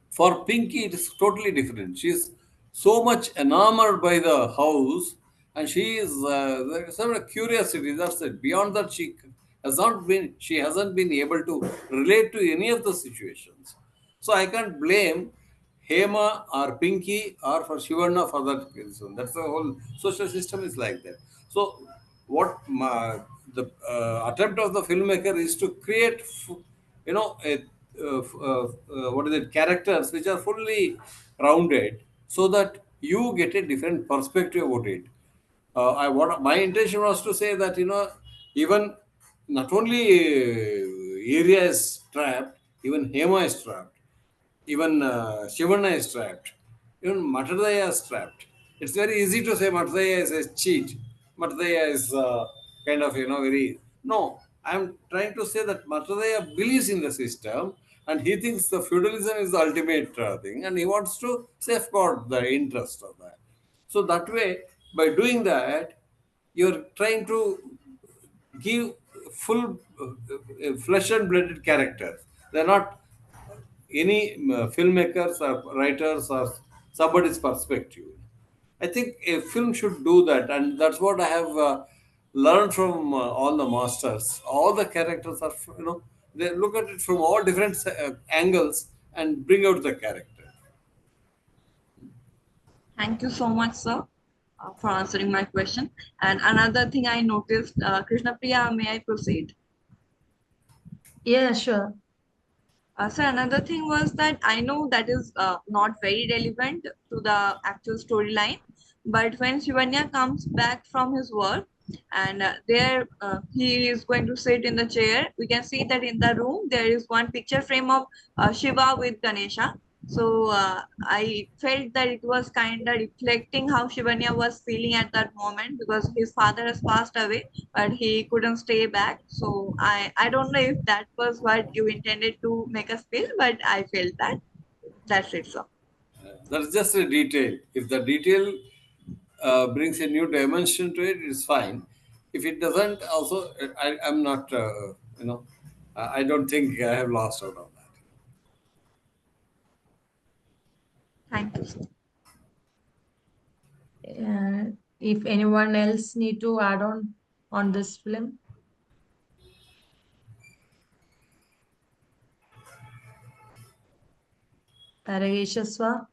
Speaker 3: For Pinky, it is totally different. She is so much enamored by the house, and she is there is some curiosity. That's it. Beyond that, she hasn't been able to relate to any of the situations. So I can't blame Hema or Pinky or for Shivanna for that reason. That's the whole social system is like that. So what the attempt of the filmmaker is to create, what is it, characters which are fully rounded, so that you get a different perspective about it. What my intention was to say that, even not only area is trapped, even Hema is trapped, even Shivanna is trapped. Even Matadaya is trapped. It's very easy to say Matadaya is a cheat. Matadaya is kind of, very. No, I'm trying to say that Matadaya believes in the system, and he thinks the feudalism is the ultimate thing, and he wants to safeguard the interest of that. So that way, by doing that, you're trying to give full flesh and blooded characters. They're not any filmmakers or writers or somebody's perspective. I think a film should do that, and that's what I have learned from all the masters. All the characters are, they look at it from all different angles and bring out the character.
Speaker 6: Thank you so much, sir, for answering my question. And another thing I noticed, Krishna Priya, may I proceed?
Speaker 1: Yeah, sure.
Speaker 6: So another thing was that I know that is not very relevant to the actual storyline, but when Shivanya comes back from his work and there he is going to sit in the chair, we can see that in the room there is one picture frame of Shiva with Ganesha. So I felt that it was kind of reflecting how Shivanya was feeling at that moment, because his father has passed away, but he couldn't stay back. So I don't know if that was what you intended to make us feel, but I felt that. That's it, sir.
Speaker 3: That's just a detail. If the detail brings a new dimension to it, it's fine. If it doesn't, also, I'm not, I don't think I have lost out on that.
Speaker 6: Thank you, sir.
Speaker 1: If anyone else need to add on this film. Parageshaswa?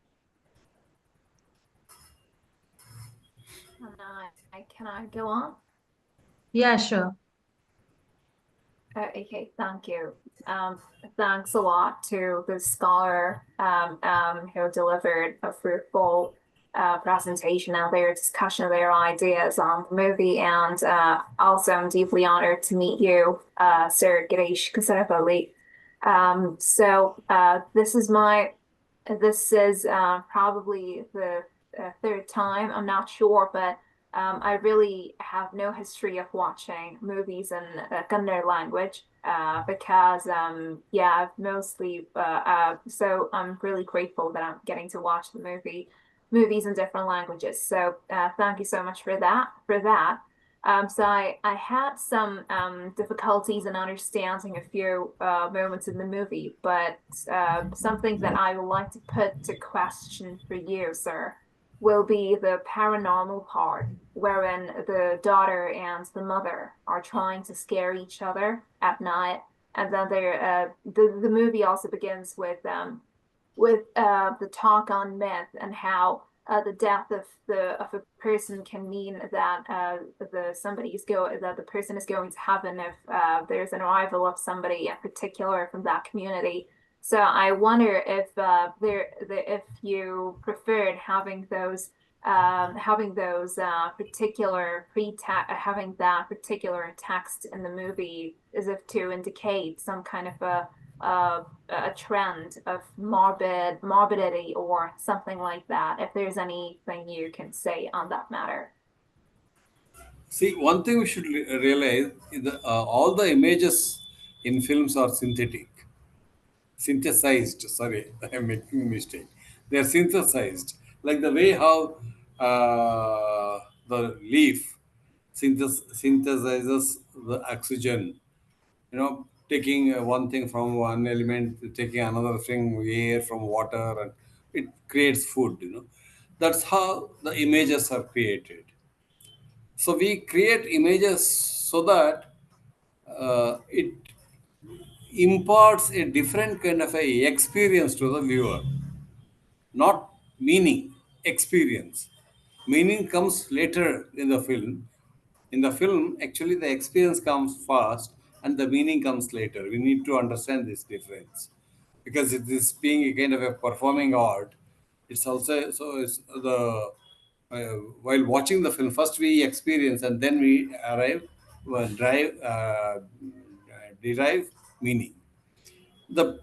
Speaker 7: Can I go on?
Speaker 1: Yeah, sure.
Speaker 7: Okay, thank you. Thanks a lot to the scholar who delivered a fruitful presentation and their discussion of their ideas on the movie. And also, I'm deeply honored to meet you, Sir Girish Kasaravalli. This is probably the third time. I'm not sure, but I really have no history of watching movies in Kannada language because I've mostly so I'm really grateful that I'm getting to watch the movies in different languages. So thank you so much for that. So I had some difficulties in understanding a few moments in the movie, but something that I would like to put to question for you, sir, will be the paranormal part, wherein the daughter and the mother are trying to scare each other at night, and then the movie also begins with the talk on myth and how the death of a person can mean that the person is going to heaven if there's an arrival of somebody in particular from that community. So I wonder if you preferred having that particular text in the movie as if to indicate some kind of a trend of morbidity or something like that. If there's anything you can say on that matter.
Speaker 3: See, one thing we should realize is that all the images in films are synthesized. Sorry, I'm making a mistake. They are synthesized, like the way how the leaf synthesizes the oxygen. Taking one thing from one element, taking another thing, air from water, and it creates food. That's how the images are created. So we create images so that it imparts a different kind of a experience to the viewer, not meaning, experience. Meaning comes later in the film. In the film, actually, the experience comes first and the meaning comes later. We need to understand this difference because it is being a kind of a performing art. It's also so it's the while watching the film, first we experience and then we derive meaning. The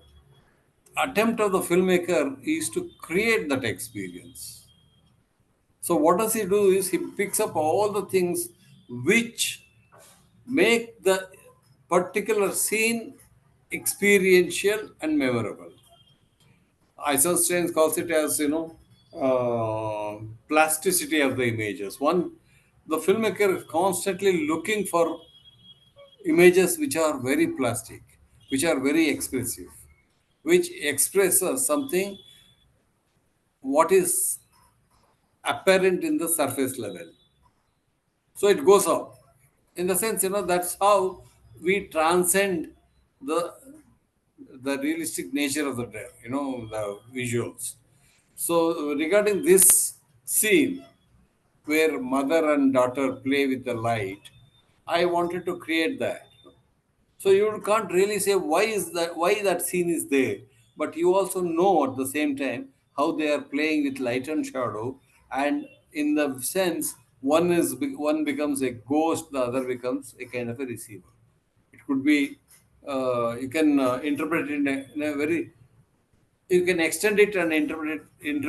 Speaker 3: attempt of the filmmaker is to create that experience. So what does he do is he picks up all the things which make the particular scene experiential and memorable. Eisenstein calls it as plasticity of the images. The filmmaker is constantly looking for images which are very plastic, which are very expressive, which expresses something what is apparent in the surface level. So it goes up. In the sense, that's how we transcend the the realistic nature of the visuals. So regarding this scene where mother and daughter play with the light, I wanted to create that. So you can't really say why that scene is there, but you also know at the same time how they are playing with light and shadow, and in the sense one becomes a ghost, the other becomes a kind of a receiver. It could be you can interpret it in a very you can extend it and interpret it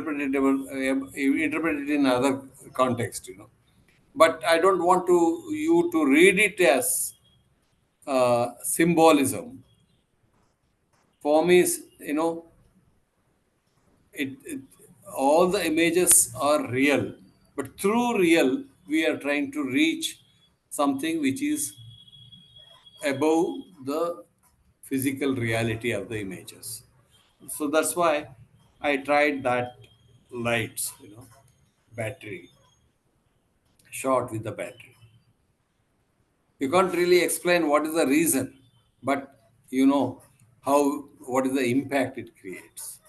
Speaker 3: in other context. But I don't want you to read it as symbolism. For me, it all the images are real, but through real, we are trying to reach something which is above the physical reality of the images. So that's why I tried that lights, battery, shot with the battery. You can't really explain what is the reason, but you know what is the impact it creates.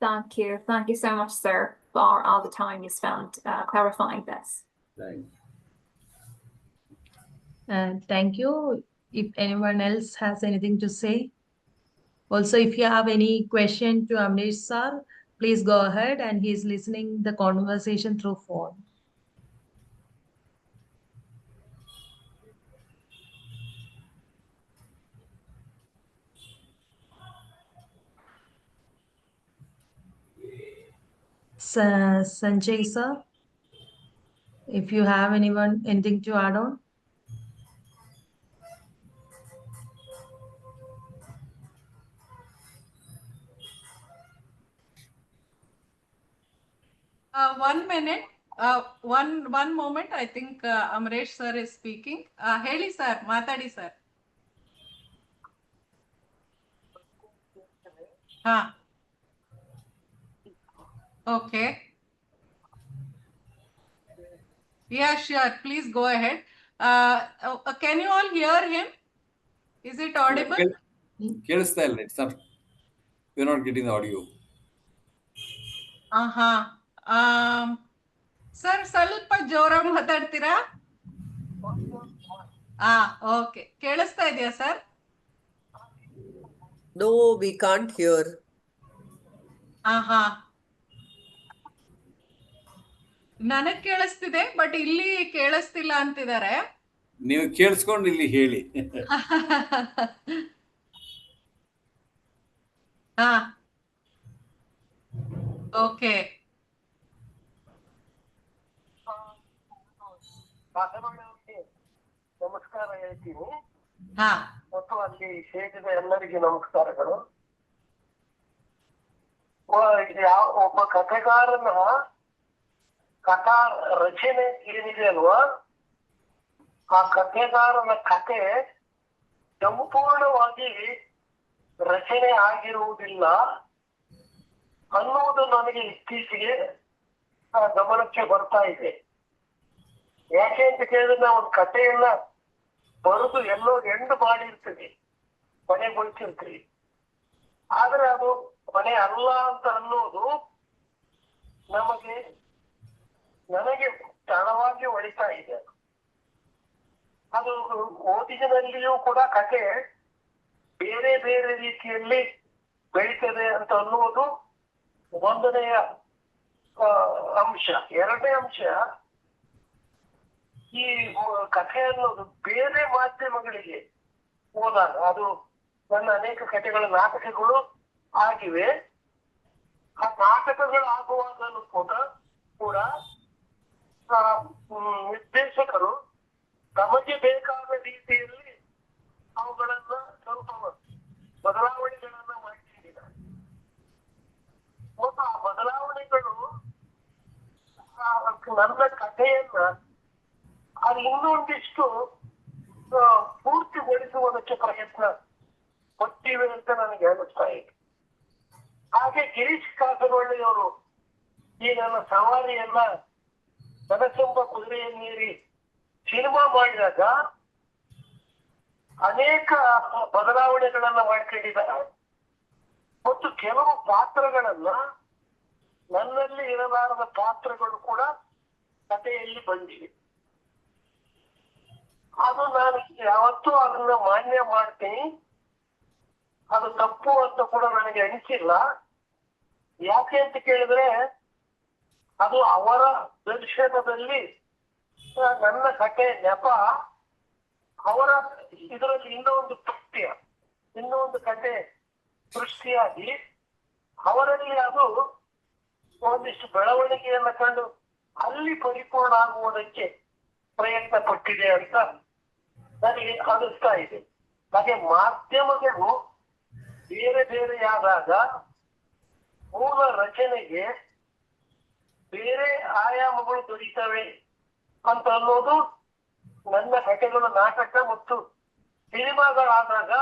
Speaker 7: Thank you. Thank you so much, sir, for all the time you spent clarifying this.
Speaker 3: Thanks.
Speaker 1: Thank you. If anyone else has anything to say. Also, if you have any question to Amnish sir, Please go ahead, and he's listening the conversation through phone. Sanjay sir, if you have anything to add on.
Speaker 4: One minute. One moment. I think Amresh sir is speaking. Heli sir, matadi sir. Okay. Yeah, sure. Please go ahead. Can you all hear him? Is it audible?
Speaker 3: ಕೇಳಿಸ್ತಾ ಇಲ್ಲ, sir. We're not getting the audio.
Speaker 4: Sir ಸ್ವಲ್ಪ ಜೋರಾಗಿ ಮಾತಾಡ್ತೀರಾ? Okay. ಕೇಳಿಸ್ತಾ ಇದೆಯಾ sir?
Speaker 5: No, we can't hear.
Speaker 4: ನನಗ್ ಕೇಳಿಸ್ತಿದೆ, but ಇಲ್ಲಿ ಕೇಳಿಸ್ತಿಲ್ಲ ಅಂತಿದ್ದಾರೆ.
Speaker 3: ನೀವು ಕೇಳಿಸ್ಕೊಂಡು ಇಲ್ಲಿ ಹೇಳಿ.
Speaker 4: ಓಕೆ.
Speaker 8: ನಮಸ್ಕಾರ ಹೇಳ್ತೀನಿ. ಮತ್ತು ಅಲ್ಲಿ ಸೇರಿದ ಎಲ್ಲರಿಗೆ ನಮಸ್ಕಾರಗಳು. ಒಬ್ಬ ಕಥೆಗಾರನ ಕಥಾ ರಚನೆ ಏನಿದೆ ಅಲ್ವಾ, ಆ ಕಥೆಗಾರನ ಕಥೆ ಸಂಪೂರ್ಣವಾಗಿ ರಚನೆ ಆಗಿರುವುದಿಲ್ಲ ಅನ್ನುವುದು ನನಗೆ ಇತ್ತೀಚೆಗೆ ಗಮನಕ್ಕೆ ಬರ್ತಾ ಇದೆ. ಯಾಕೆ ಅಂತ ಕೇಳಿದ್ರೆ, ನಾವು ಒಂದು ಕಥೆಯನ್ನ ಬರೆದು ಎಲ್ಲೋ ಎಂಡ್ ಮಾಡಿರ್ತೀವಿ, ಕೊನೆಗೊಳಿಸಿರ್ತೀವಿ. ಆದ್ರೆ ಅದು ಕೊನೆ ಅಲ್ಲ ಅಂತ ಅನ್ನೋದು ನನಗೆ ತಡವಾಗಿ ಹೊಳಿತಾ ಇದೆ. ಅದು ಓದಿನಲ್ಲಿಯೂ ಕೂಡ ಕಥೆ ಬೇರೆ ಬೇರೆ ರೀತಿಯಲ್ಲಿ ಬೆಳೀತದೆ ಅಂತ ಅನ್ನುವುದು ಒಂದನೆಯ ಅಂಶ. ಎರಡನೇ ಅಂಶ, ಈ ಕಥೆ ಅನ್ನೋದು ಬೇರೆ ಮಾಧ್ಯಮಗಳಿಗೆ ಹೋದಾಗ, ಅದು ನನ್ನ ಅನೇಕ ಕಥೆಗಳ ನಾಟಕಗಳು ಆಗಿವೆ. ಆ ನಾಟಕಗಳು ಆಗುವಾಗಲೂ ಕೂಡ ನಿರ್ದೇಶಕರು ತಮಗೆ ಬೇಕಾದ ರೀತಿಯಲ್ಲಿ ಅವುಗಳನ್ನ ಸ್ವಲ್ಪ ಬದಲಾವಣೆಗಳನ್ನ ಮಾಡಿಕೊಂಡಿದ್ದಾರೆ. ಮತ್ತು ಆ ಬದಲಾವಣೆಗಳು ನನ್ನ ಕಥೆಯನ್ನ ಅದು ಇನ್ನೊಂದಿಷ್ಟು ಪೂರ್ತಿಗೊಳಿಸುವುದಕ್ಕೆ ಪ್ರಯತ್ನ ಪಟ್ಟಿವೆ ಅಂತ ನನಗೆ ಅನಿಸ್ತಾ ಇದೆ. ಹಾಗೆ ಗಿರೀಶ್ ಕಾಸರವಳ್ಳಿಯವರು ಈ ನನ್ನ ಸವಾರಿಯನ್ನ ಕನಸೆಂಬ ಕುದುರೆಯನ್ನೇರಿ ಸಿನಿಮಾ ಮಾಡಿದಾಗ ಅನೇಕ ಬದಲಾವಣೆಗಳನ್ನ ಮಾಡ್ಕೊಂಡಿದ್ದಾರೆ. ಮತ್ತು ಕೆಲವು ಪಾತ್ರಗಳನ್ನ, ನನ್ನಲ್ಲಿ ಇರಲಾರದ ಪಾತ್ರಗಳು ಕೂಡ ಕಥೆಯಲ್ಲಿ ಬಂದಿವೆ. ಅದು ನಾನು ಯಾವತ್ತೂ ಅದನ್ನ ಮಾನ್ಯ ಮಾಡ್ತೀನಿ. ಅದು ತಪ್ಪು ಅಂತ ಕೂಡ ನನಗೆ ಅನಿಸಿಲ್ಲ. ಯಾಕೆ ಅಂತ ಕೇಳಿದ್ರೆ, ಅದು ಅವರ ದರ್ಶನದಲ್ಲಿ ನನ್ನ ಕಥೆ ನೆಪ, ಅವರ ಇದರಲ್ಲಿ ಇನ್ನೊಂದು ಕಥೆ ಸೃಷ್ಟಿಯಾಗಿ ಅವರಲ್ಲಿ ಅದು ಒಂದಿಷ್ಟು ಬೆಳವಣಿಗೆಯನ್ನ ಕಂಡು ಅಲ್ಲಿ ಪರಿಪೂರ್ಣ ಆಗುವುದಕ್ಕೆ ಪ್ರಯತ್ನ ಪಟ್ಟಿದೆ ಅಂತ ನನಗೆ ಅನಿಸ್ತಾ ಇದೆ. ಹಾಗೆ ಮಾಧ್ಯಮಗಳು ಬೇರೆ ಬೇರೆಯಾದಾಗ ಮೂಲ ರಚನೆಗೆ ಬೇರೆ ಆಯಾಮಗಳು ದೊರೀತವೆ ಅಂತ ಅನ್ನೋದು ನನ್ನ ಕಥೆಗಳ ನಾಟಕ ಮತ್ತು ಸಿನಿಮಾಗಳಾದಾಗ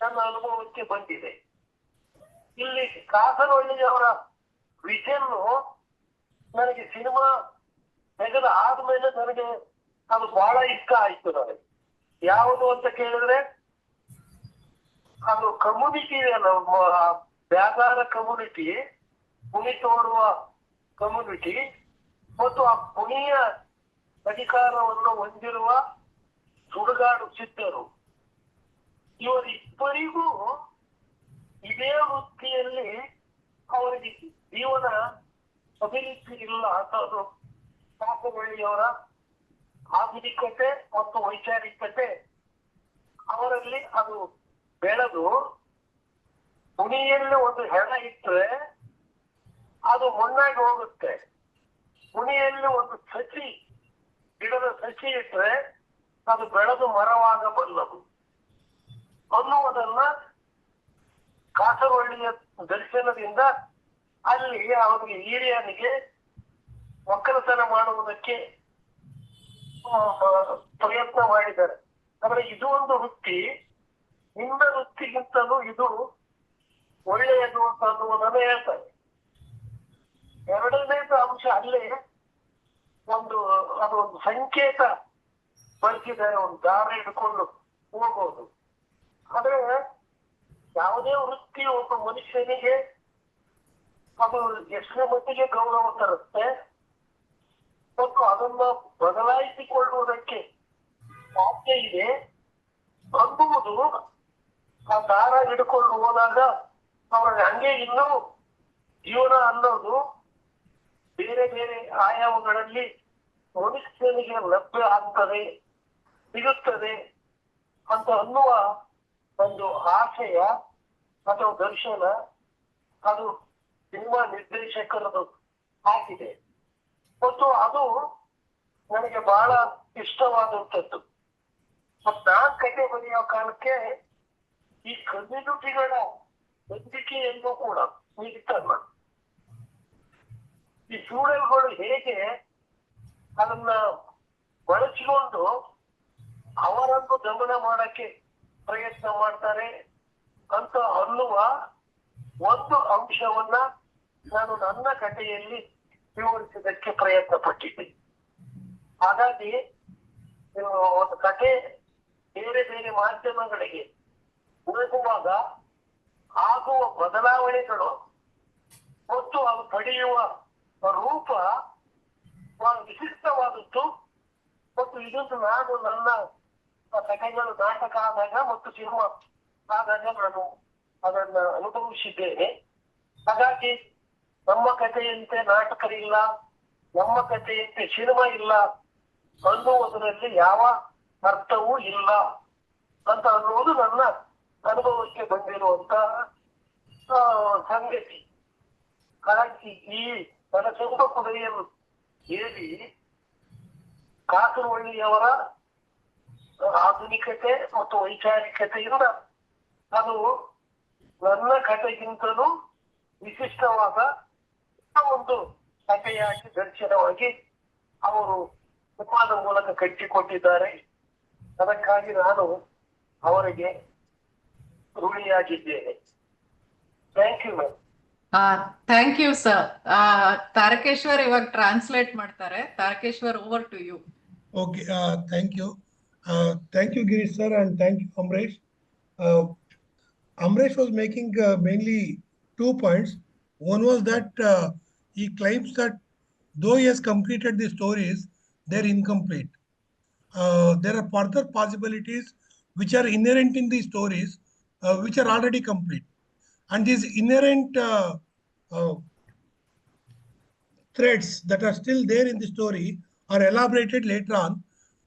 Speaker 8: ನನ್ನ ಅನುಭವಕ್ಕೆ ಬಂದಿದೆ. ಇಲ್ಲಿ ಕಾಸರವಳ್ಳಿಯವರ ವಿಷನ್ನು ನನಗೆ ಸಿನಿಮಾ ತೆಗೆದ ಆದ್ಮೇಲೆ ನನಗೆ ಅದು ಬಹಳ ಇಷ್ಟ ಆಯ್ತು. ನನಗೆ ಯಾವುದು ಅಂತ ಕೇಳಿದ್ರೆ, ಅದು ಕಮ್ಯುನಿಟಿ, ವ್ಯಾಪಾರ ಕಮ್ಯುನಿಟಿ, ಕುಣಿ ತೋಡುವ ಕಮ್ಯುನಿಟಿ ಮತ್ತು ಆ ಕುಣಿಯ ಅಧಿಕಾರವನ್ನು ಹೊಂದಿರುವ ಸುಡುಗಾಡು ಸಿದ್ಧರು, ಇವರಿಬ್ಬರಿಗೂ ಇದೇ ವೃತ್ತಿಯಲ್ಲಿ ಅವರಿಗೆ ಜೀವನ ಅಭಿವೃದ್ಧಿ ಇಲ್ಲ ಅನ್ನೋದು ಕಾಸರವಳ್ಳಿಯವರ ಆಧುನಿಕತೆ ಮತ್ತು ವೈಚಾರಿಕತೆ. ಅವರಲ್ಲಿ ಅದು ಬೆಳೆದು ಮುನಿಯಲ್ಲಿ ಒಂದು ಹೆಣ ಇಟ್ಟರೆ ಅದು ಮಣ್ಣಾಗಿ ಹೋಗುತ್ತೆ. ಮುನಿಯಲ್ಲಿ ಒಂದು ಸಸಿ, ಗಿಡದ ಸಸಿ ಇಟ್ಟರೆ ಅದು ಬೆಳೆದು ಮರವಾಗಬಲ್ಲದು ಅನ್ನುವುದನ್ನ ಕಾಸರವಳ್ಳಿಯ ದರ್ಶನದಿಂದ ಅಲ್ಲಿ ಅವನಿಗೆ ಹಿರಿಯನಿಗೆ ಒಕ್ಕಲತನ ಮಾಡುವುದಕ್ಕೆ ಪ್ರಯತ್ನ ಮಾಡಿದ್ದಾರೆ. ಆದರೆ ಇದು ಒಂದು ವೃತ್ತಿ, ನಿಮ್ಮ ವೃತ್ತಿಗಿಂತಲೂ ಇದು ಒಳ್ಳೆಯದು ಅನ್ನುವುದನ್ನು ಹೇಳ್ತಾರೆ. ಎರಡನೇದು ಅಂಶ ಅಲ್ಲಿ ಅದೊಂದು ಸಂಕೇತ ಬಳಸಿದ್ದಾರೆ, ಒಂದು ದಾರ ಹಿಡ್ಕೊಂಡು ಹೋಗೋದು. ಆದ್ರೆ ಯಾವುದೇ ವೃತ್ತಿ ಒಬ್ಬ ಮನುಷ್ಯನಿಗೆ ಅದು ಎಷ್ಟರ ಮಟ್ಟಿಗೆ ಗೌರವ ತರುತ್ತೆ ಮತ್ತು ಅದನ್ನ ಬದಲಾಯಿಸಿಕೊಳ್ಳುವುದಕ್ಕೆ ಸಾಧ್ಯ ಇದೆ ಅನ್ನುವುದು ಆ ದಾರ ಹಿಡ್ಕೊಂಡು ಹೋದಾಗ ಅವ್ರಿಗೆ ಹಂಗೆ ಇನ್ನೂ ಜೀವನ ಅನ್ನೋದು ಬೇರೆ ಬೇರೆ ಆಯಾಮಗಳಲ್ಲಿ ಮನುಷ್ಯನಿಗೆ ಲಭ್ಯ ಆಗ್ತದೆ, ಸಿಗುತ್ತದೆ ಅಂತ ಅನ್ನುವ ಒಂದು ಆಶಯ ಅಥವಾ ದರ್ಶನ ಅದು ಸಿನಿಮಾ ನಿರ್ದೇಶಕರದು ಆಗಿದೆ. ಮತ್ತು ಅದು ನನಗೆ ಬಹಳ ಇಷ್ಟವಾದಂಥದ್ದು. ಮತ್ತು ನಾನು ಕತೆ ಬರೆಯೋ ಕಾಲಕ್ಕೆ ಈ ಕಮ್ಯುನಿಟಿಗಳ ಹೊಂದಿಕೆಯನ್ನು ಕೂಡ ನೀಡಿತ್ತಲ್ಲ. ಈ ಸ್ಟೂಡೆಂಟ್ಗಳು ಹೇಗೆ ಅದನ್ನ ಬಳಸಿಕೊಂಡು ಅವರನ್ನು ದಮನ ಮಾಡಕ್ಕೆ ಪ್ರಯತ್ನ ಮಾಡ್ತಾರೆ ಅಂತ ಅನ್ನುವ ಒಂದು ಅಂಶವನ್ನ ನಾನು ನನ್ನ ಕಥೆಯಲ್ಲಿ ವಿವರಿಸೋದಕ್ಕೆ ಪ್ರಯತ್ನ ಪಟ್ಟಿದ್ದೆ. ಹಾಗಾಗಿ ಒಂದು ಕಥೆ ಬೇರೆ ಬೇರೆ ಮಾಧ್ಯಮಗಳಿಗೆ ಹೋಗುವಾಗ ಆಗುವ ಬದಲಾವಣೆಗಳು ಮತ್ತು ಅದು ಪಡೆಯುವ ರೂಪ ವಿಶಿಷ್ಟವಾದದ್ದು. ಮತ್ತು ಇದನ್ನು ನಾನು ನನ್ನ ಕಥೆಗಳು ನಾಟಕ ಆದಾಗ ಮತ್ತು ಸಿನಿಮಾ ಆದಾಗ ನಾನು ಅದನ್ನ ಅನುಭವಿಸಿದ್ದೇನೆ. ಹಾಗಾಗಿ ನಮ್ಮ ಕಥೆಯಂತೆ ನಾಟಕರಿಲ್ಲ, ನಮ್ಮ ಕಥೆಯಂತೆ ಸಿನಿಮಾ ಇಲ್ಲ ಅನ್ನುವುದರಲ್ಲಿ ಯಾವ ಅರ್ಥವೂ ಇಲ್ಲ ಅಂತ ಅನ್ನುವುದು ನನ್ನ ಅನುಭವಕ್ಕೆ ಬಂದಿರುವಂತ ಸಂಗತಿ. ಹಾಗಾಗಿ ಈ ಕನಸೆಂಬ ಕುದುರೆಯೇರಿ ಕಾಸರವಳ್ಳಿಯವರ ಆಧುನಿಕತೆ ಮತ್ತು ವೈಚಾರಿಕತೆಯಿಂದ ಅದು ನನ್ನ ಕಥೆಗಿಂತಲೂ ವಿಶಿಷ್ಟವಾದ ಒಂದು ಕಥೆಯಾಗಿ ದರ್ಶನವಾಗಿ ಅವರು ಉಪಾದ ಮೂಲಕ ಕಟ್ಟಿಕೊಟ್ಟಿದ್ದಾರೆ. ಅದಕ್ಕಾಗಿ ನಾನು ಅವರಿಗೆ ಋಣಿಯಾಗಿದ್ದೇನೆ. Thank you ma'am.
Speaker 4: Thank you sir. Tarakeshwar ಇವಾಗ ಟ್ರಾನ್ಸ್ಲೇಟ್ ಮಾಡ್ತಾರೆ. Tarakeshwar, over to you.
Speaker 9: Okay, thank you. Thank you, Girish sir, and thank you, Amresh. Amresh was making mainly 2 points. One was that he claims that though he has completed the stories, they're incomplete. There are further possibilities which are inherent in the stories, which are already complete. And these inherent threads that are still there in the story are elaborated later on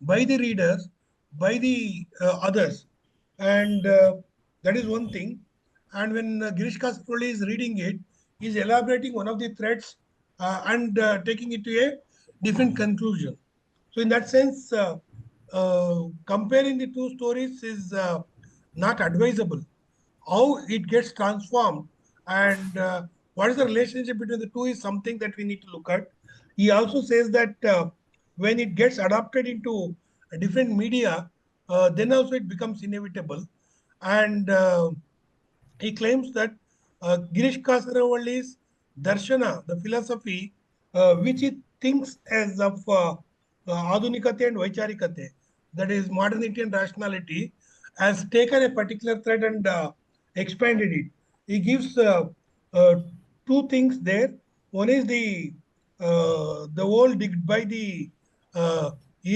Speaker 9: by the readers, by the others. And that is one thing. And when Girish Kasaravalli is reading it, he is elaborating one of the threads and taking it to a different conclusion. So in that sense, comparing the two stories is not advisable. How it gets transformed and what is the relationship between the two is something that we need to look at. He also says that when it gets adapted into a different media, then also it becomes inevitable. And he claims that Girish Kasaravalli's darshana, the philosophy, which he thinks as of Adunikate and Vaicharikate, that is modernity and rationality, has taken a particular thread and expanded it. He gives two things there. One is the hole digged by the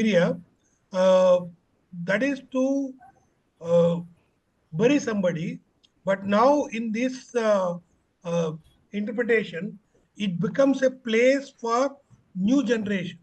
Speaker 9: area, that is to bury somebody. But now in this interpretation, it becomes a place for new generation.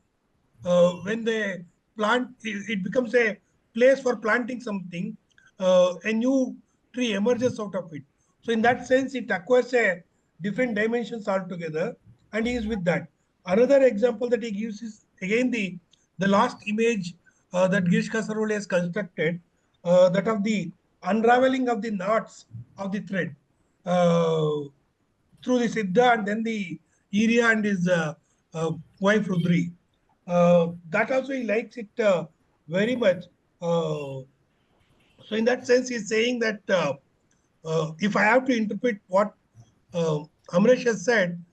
Speaker 9: When they plant, it becomes a place for planting something, a new tree emerges out of it. So in that sense, it acquires a different dimensions altogether, and he is with that. Another example that he gives is again the last image that Girish Kasaravalli has constructed, that of the unraveling of the knots of the thread through the Siddha and then the Irya and his wife Rudri. That also he likes it very much. So in that sense, he's saying that if I have to interpret what uh, Amresh has said,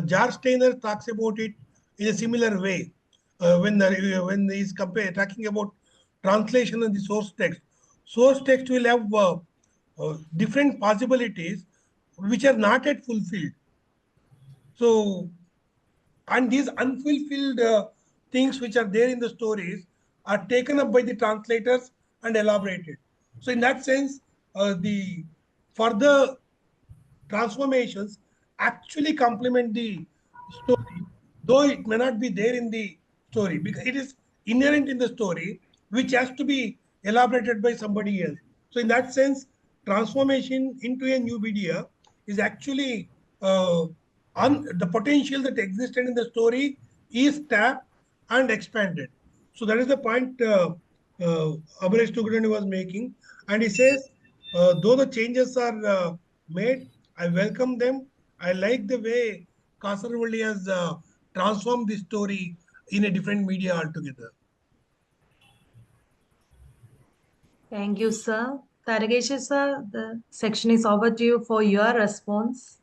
Speaker 9: Jar Steiner talks about it in a similar way when he's talking about translation and the source text. Source text will have different possibilities which are not yet fulfilled. So, and these unfulfilled things which are there in the stories are taken up by the translators and elaborated. So, in that sense, the further transformations actually complement the story, though it may not be there in the story because it is inherent in the story, which has to be elaborated by somebody else. So, in that sense, transformation into a new media is actually the potential that existed in the story is tapped and expanded. So, that is the point Abhilash Tugudani was making. And he says, though the changes are made, I welcome them. I like the way Kasaravalli has transformed the story in a different media altogether.
Speaker 1: Thank you, sir. Taragesh sir, the section is over to you for your response.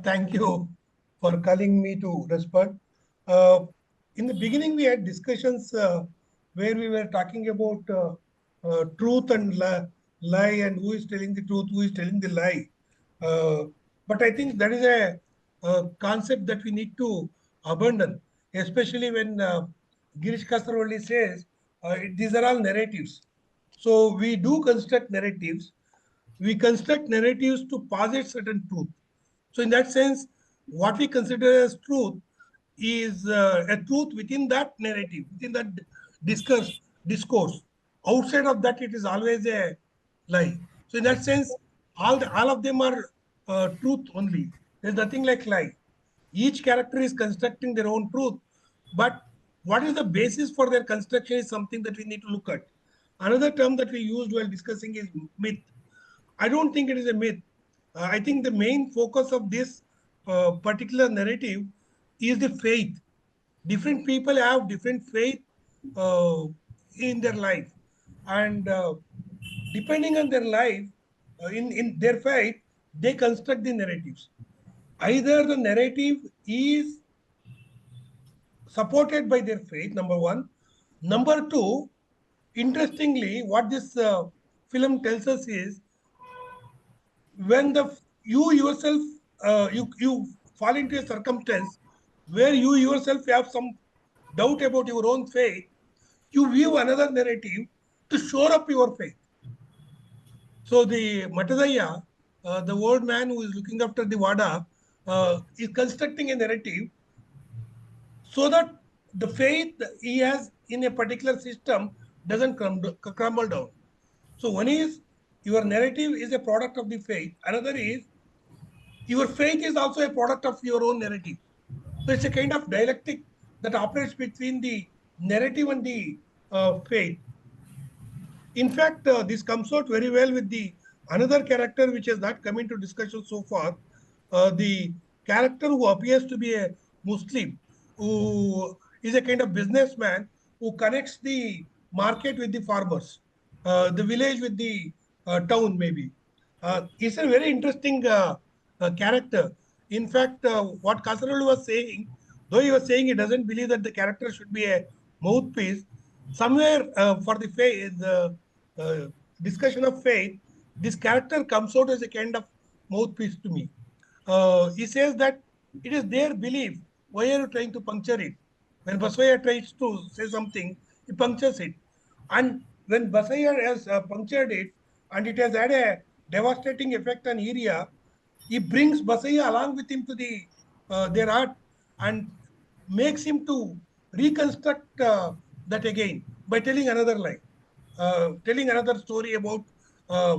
Speaker 9: Thank you for calling me to respond. Uh, in the beginning, we had discussions where we were talking about truth and lie and who is telling the truth, who is telling the lie. But I think that is a concept that we need to abandon, especially when Girish Kasaravalli says these are all narratives. So we do construct narratives. We construct narratives to posit certain truth. So in that sense, what we consider as truth is a truth within that narrative, within that discourse. Outside of that, it is always a lie. So in that sense, all of them are truth only. There's nothing like lie. Each character is constructing their own truth, but what is the basis for their construction is something that we need to look at. Another term that we used while discussing is myth. I don't think it is a myth. I think the main focus of this particular narrative is the faith. Different people have different faith uh, in their life, and depending on their life, in their faith, they construct the narratives. Either the narrative is supported by their faith, number one. Number two, interestingly, what this film tells us is when you yourself you fall into a circumstance where you yourself have some doubt about your own faith, you view another narrative to shore up your faith. So the Matadaya, the old man who is looking after the Vada, is constructing a narrative so that the faith he has in a particular system doesn't crumble down. So one is your narrative is a product of the faith. Another is your faith is also a product of your own narrative. So it's a kind of dialectic that operates between the narrative and the faith. In fact, this comes out very well with the another character which has not come into discussion so far. The character who appears to be a Muslim, who is a kind of businessman who connects the market with the farmers, the village with the town, maybe. It's a very interesting character. In fact, what Kasarul was saying, though he was saying he doesn't believe that the character should be a mouthpiece, somewhere for the faith, the discussion of faith, this character comes out as a kind of mouthpiece to me. He says that it is their belief. Why are you trying to puncture it? When Baswaya tries to say something, he punctures it. And when Baswaya has punctured it and it has had a devastating effect on area, he brings Basaya along with him to their art and makes him to reconstruct that again by telling another lie, telling another story about uh,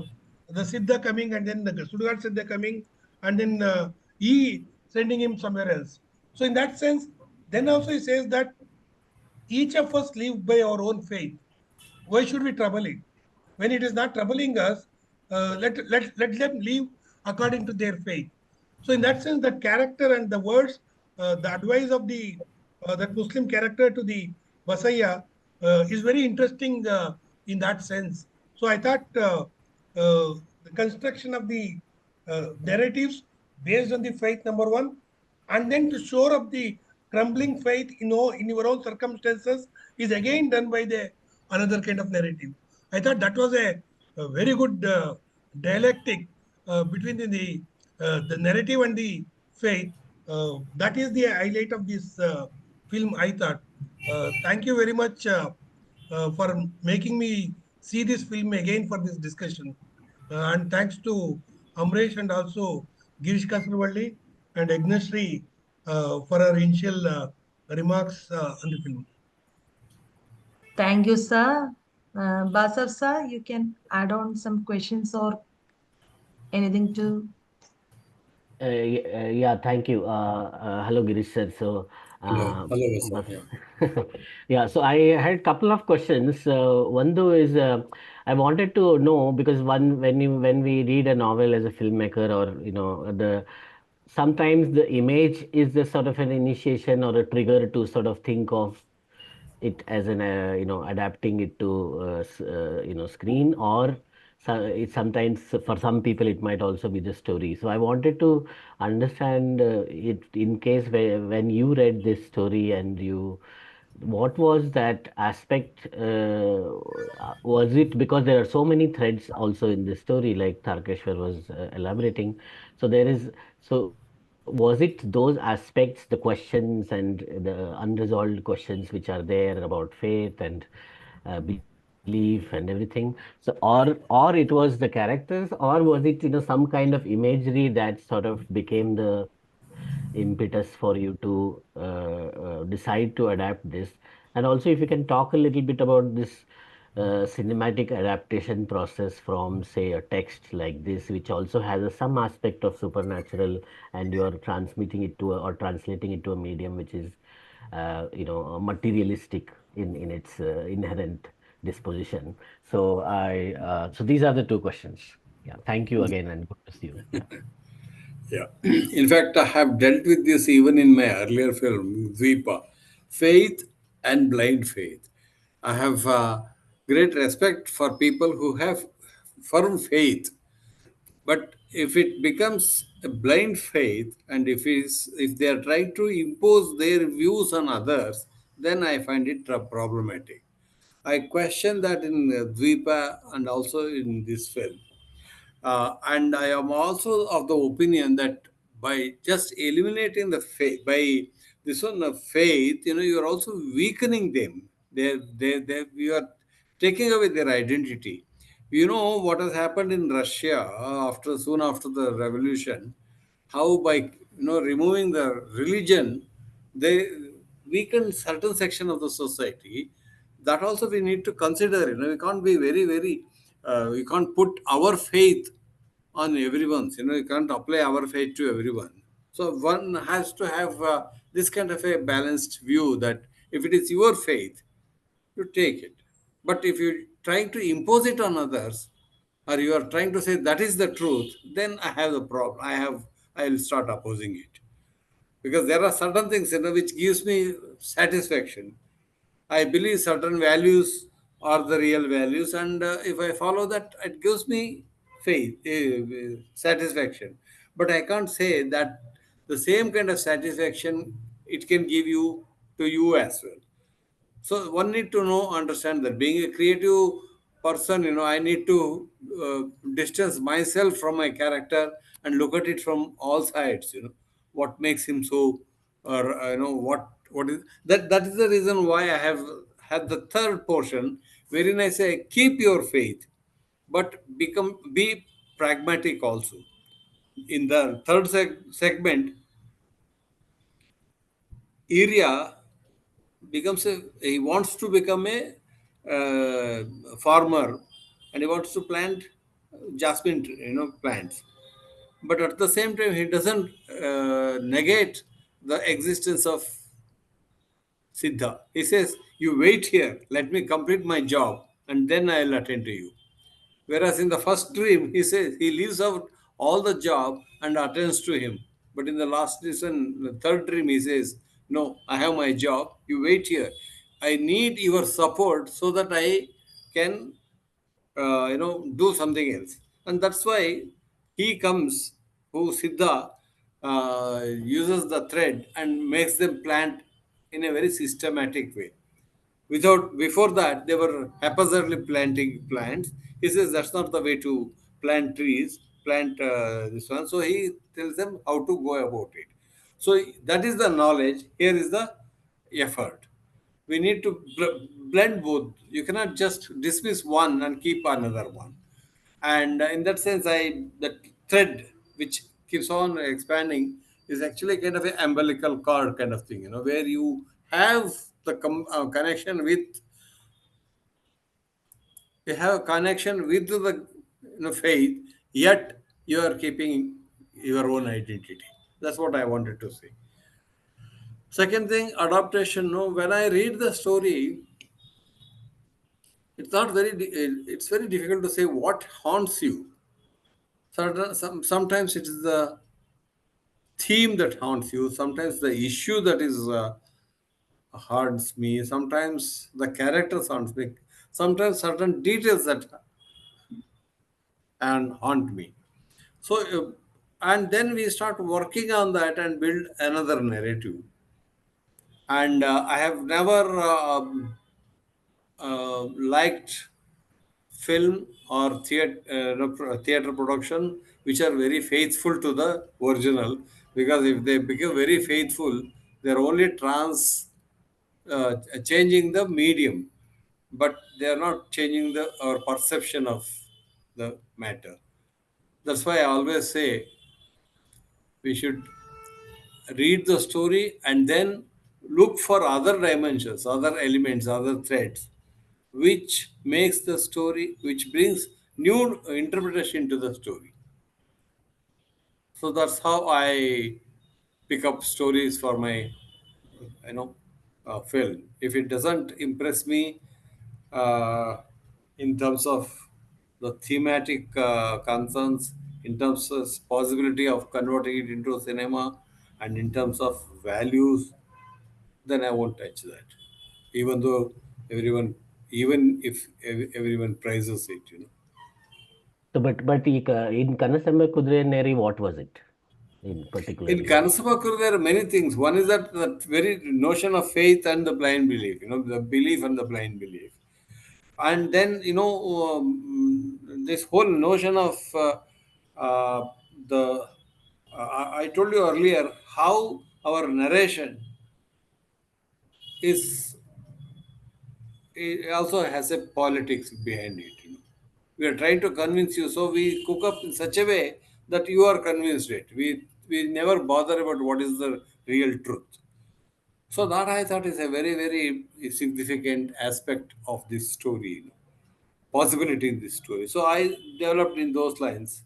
Speaker 9: the Siddha coming and then the Sudugat Siddha coming and then he sending him somewhere else. So in that sense, then also he says that each of us live by our own faith. Why should we trouble it? When it is not troubling us, let them live according to their faith. So, in that sense, that character and the words, the advice of the that Muslim character to the Vasaya is very interesting in that sense. So, I thought the construction of the narratives based on the faith, number one, and then to shore up the crumbling faith in your own circumstances is again done by the another kind of narrative. I thought that was a very good dialectic between the narrative and the faith. That is the highlight of this film, I thought. Thank you very much for making me see this film again for this discussion. And thanks to Amresh and also Girish Kasaravalli and Yagnari for our initial remarks on the film.
Speaker 1: Thank you, sir. Basav, sir, you can add on some questions or anything to.
Speaker 10: Yeah, thank you. Hello, Girish sir. So,
Speaker 3: Hello, hello, Vasan.
Speaker 10: but
Speaker 3: Yeah.
Speaker 10: yeah, so I had a couple of questions. One though is I wanted to know because when we read a novel as a filmmaker or the sometimes the image is the sort of an initiation or a trigger to sort of think of it as an adapting it to screen or it sometimes for some people it might also be the story. So I wanted to understand it in case when you read this story and you what was that aspect was it because there are so many threads also in this story like Tarkeshwar was elaborating, so there is so was it those aspects, the questions and the unresolved questions which are there about faith and belief and everything, so or it was the characters or was it some kind of imagery that sort of became the impetus for you to decide to adapt this? And also if you can talk a little bit about this cinematic adaptation process from say a text like this which also has some aspect of supernatural and you're transmitting it to or translating it to a medium which is materialistic in its inherent disposition. So so these are the two questions. Yeah, thank you again and good to see you. Yeah.
Speaker 3: Yeah. In fact, I have dealt with this even in my earlier film, Dvipa, faith and blind faith. I have great respect for people who have firm faith, but if it becomes a blind faith and if they are trying to impose their views on others, then I find it problematic. I question that in Dvipa and also in this film. And I am also of the opinion that by just eliminating the faith, by this one of faith, you are also weakening them. You are taking away their identity. You know what has happened in Russia soon after the revolution, how by removing the religion, they weaken certain section of the society. That also we need to consider. We can't be very we can't put our faith on everyone's. You can't apply our faith to everyone. So one has to have this kind of a balanced view that if it is your faith, you take it. But if you're trying to impose it on others, or you are trying to say that is the truth, then I have the problem. I will start opposing it because there are certain things which gives me satisfaction. I believe certain values are the real values, and if I follow that, it gives me faith, satisfaction. But I can't say that the same kind of satisfaction it can give to you as well. So one need to understand that being a creative person, I need to distance myself from my character and look at it from all sides. What makes him so, or what is that? That is the reason why I have had the third portion wherein I say keep your faith, but be pragmatic also. in the third segment, area becomes he wants to become a farmer, and he wants to plant jasmine, plants. But at the same time, he doesn't negate the existence of Siddha. He says, "You wait here, let me complete my job, and then I'll attend to you." Whereas in the first dream, he says he leaves out all the job and attends to him. But in the last vision, the third dream, he says, "No, I have my job. You wait here. I need your support so that I can, do something else." And that's why he comes, who Siddha uses the thread and makes them plant in a very systematic way. Without Before that, they were haphazardly planting plants. He says that's not the way to plant trees, plant this one. So he tells them how to go about it. So that is the knowledge. Here is the effort. We need to blend both. You cannot just dismiss one and keep another one. And in that sense, the thread which keeps on expanding is actually kind of an umbilical cord kind of thing, where you have the connection with the faith, yet you are keeping your own identity. That's what I wanted to say. Second thing, adaptation. No, when I read the story, it's not very. It's very difficult to say what haunts you. Sometimes it is the theme that haunts you. Sometimes the issue that is haunts me. Sometimes the characters haunts me. Sometimes certain details that and haunt me. So, and then we start working on that and build another narrative. And I have never liked film or theater production which are very faithful to the original, because if they become very faithful, they're only changing the medium, but they are not changing the our perception of the matter. That's why I always say we should read the story and then look for other dimensions, other elements, other threads, which makes the story, which brings new interpretation to the story. So that's how I pick up stories for my, film. If it doesn't impress me uh, in terms of the thematic concerns, in terms of possibility of converting it into a cinema, and in terms of values, then I won't touch that. Even though everyone, even if everyone praises it.
Speaker 10: So, but in Kanasemba Kudureyaneri, what was it in
Speaker 3: In
Speaker 10: particularly?
Speaker 3: Kanasemba there are many things. One is that very notion of faith and the blind belief, the belief and the blind belief. And then, this whole notion of the, I told you earlier how our narration is, it also has a politics behind it. We are trying to convince you, so we cook up in such a way that you are convinced it. We never bother about what is the real truth. So that I thought is a very, very significant aspect of this story, possibility in this story. So I developed in those lines,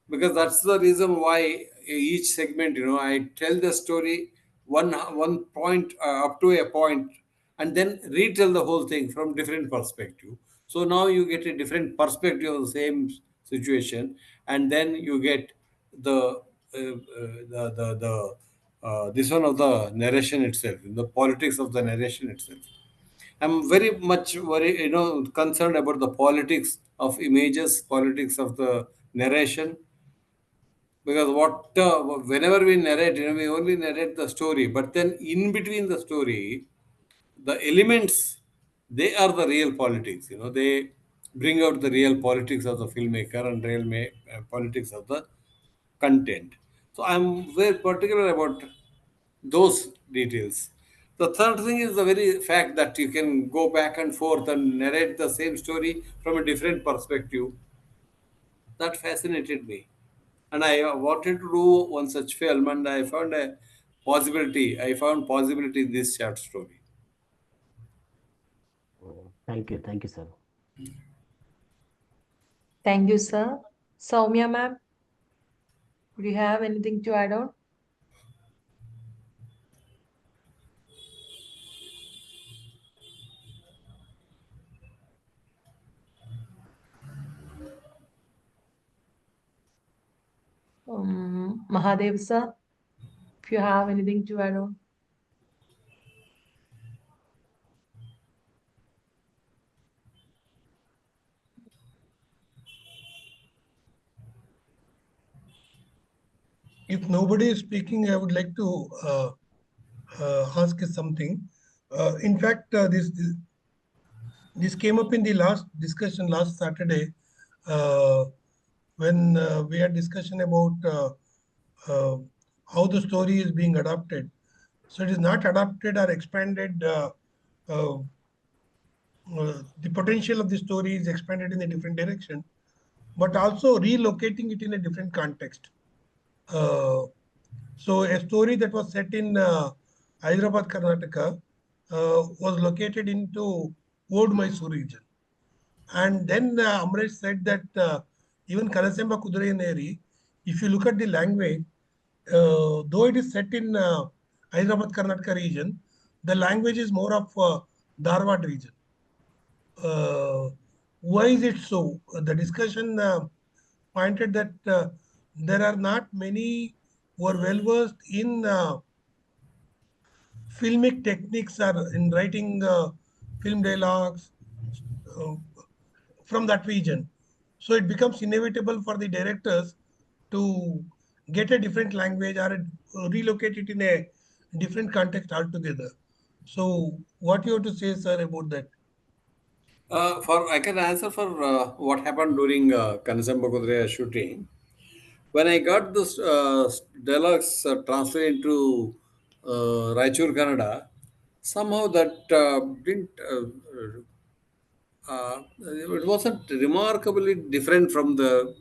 Speaker 3: because that's the reason why each segment, I tell the story one point, up to a point, and then retell the whole thing from different perspective. So now you get a different perspective of the same situation, and then you get the this one of the narration itself, the politics of the narration itself. I'm very much concerned about the politics of images, politics of the narration, because whenever we narrate, we only narrate the story, but then in between the story, the elements, they are the real politics. They bring out the real politics of the filmmaker and real politics of the content. So I'm very particular about those details. The third thing is the very fact that you can go back and forth and narrate the same story from a different perspective. That fascinated me. And I wanted to do one such film, and I found a possibility. I found possibility in this short story.
Speaker 10: Thank you, sir.
Speaker 1: Thank you, sir. Soumya ma'am, do you have anything to add on? Mahadev sir, if you have anything to add on.
Speaker 9: If nobody is speaking, I would like to ask you something. In fact, this came up in the last discussion last Saturday when we had discussion about uh, how the story is being adapted. So it is not adapted or expanded. Uh, the potential of the story is expanded in a different direction, but also relocating it in a different context. Uh, so a story that was set in Hyderabad, Karnataka, was located into Old Mysore region. And then Amresh said that even Kanasemba Kudureyaneri, if you look at the language, though it is set in Hyderabad, Karnataka region, the language is more of Dharwad region. Why is it so? The discussion pointed that there are not many who are well versed in filmic techniques or in writing film dialogues uh, from that region. So it becomes inevitable for the directors to get a different language or relocate it in a different context altogether. So what you have to say, sir, about that?
Speaker 3: For I can answer for what happened during Kanasemba Kudureya shooting. When I got those dialogues translated into Raichur Kannada, somehow that didn't. It wasn't remarkably different from the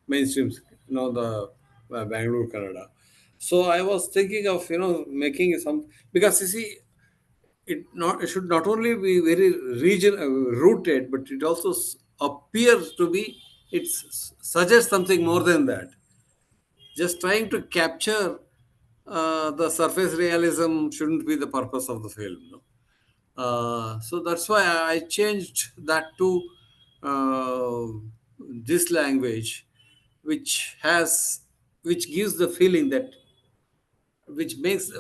Speaker 3: mainstream, the Bangalore Kannada. So I was thinking of making some, because you see, it should not only be very region rooted, but it also appears to be, suggests something more than that. Just trying to capture the surface realism shouldn't be the purpose of the film. No? So that's why I changed that to uh, this language, which has, which gives the feeling that, which makes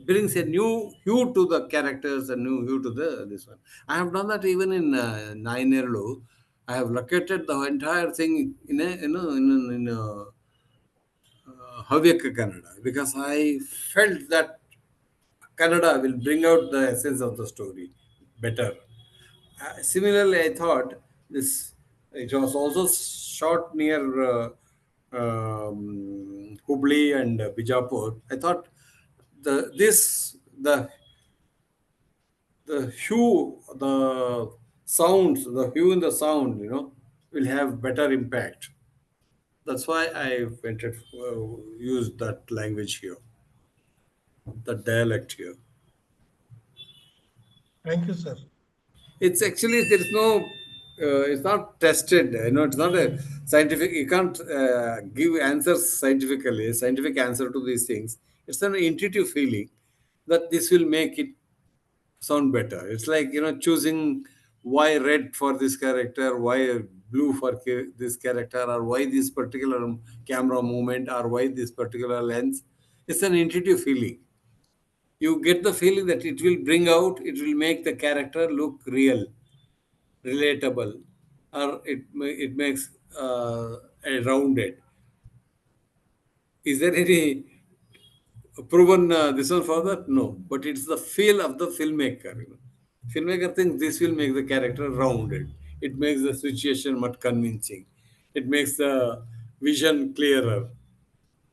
Speaker 3: brings a new hue to the characters, a new hue to the this one. I have done that even in Nainerlu. I have located the entire thing in a Havyaka Kannada, because I felt that Kannada will bring out the essence of the story better. Similarly, I thought this, it was also shot near Hubli and Bijapur. I thought the hue, the sounds, the hue in the sound, will have better impact. That's why I used that language here, the dialect here.
Speaker 9: Thank you, sir.
Speaker 3: It's actually, there is no, it's not tested. It's not a scientific. You can't give answers scientifically, a scientific answer to these things. It's an intuitive feeling that this will make it sound better. It's like, choosing why red for this character, why blue for this character, or why this particular camera movement, or why this particular lens. It's an intuitive feeling. You get the feeling that it will make the character look real, relatable, or it makes a rounded. Is there any proven this one for that? No, but it's the feel of the filmmaker. Filmmaker thinks this will make the character rounded. It makes the situation much convincing. It makes the vision clearer,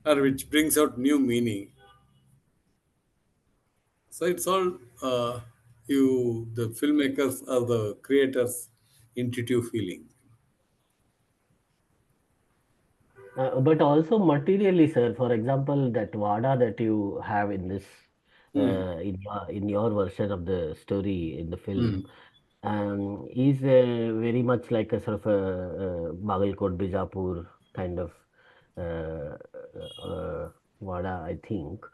Speaker 3: or which brings out new meaning. So it's all the filmmakers or the creators' intuitive feeling.
Speaker 10: But also materially, sir. For example, that Vada that you have in this,
Speaker 3: Hmm.
Speaker 10: in your version of the story in the
Speaker 3: Hmm.
Speaker 10: film, is very much like a sort of a Bagalkot Bijapur kind of uh, Vada, I think,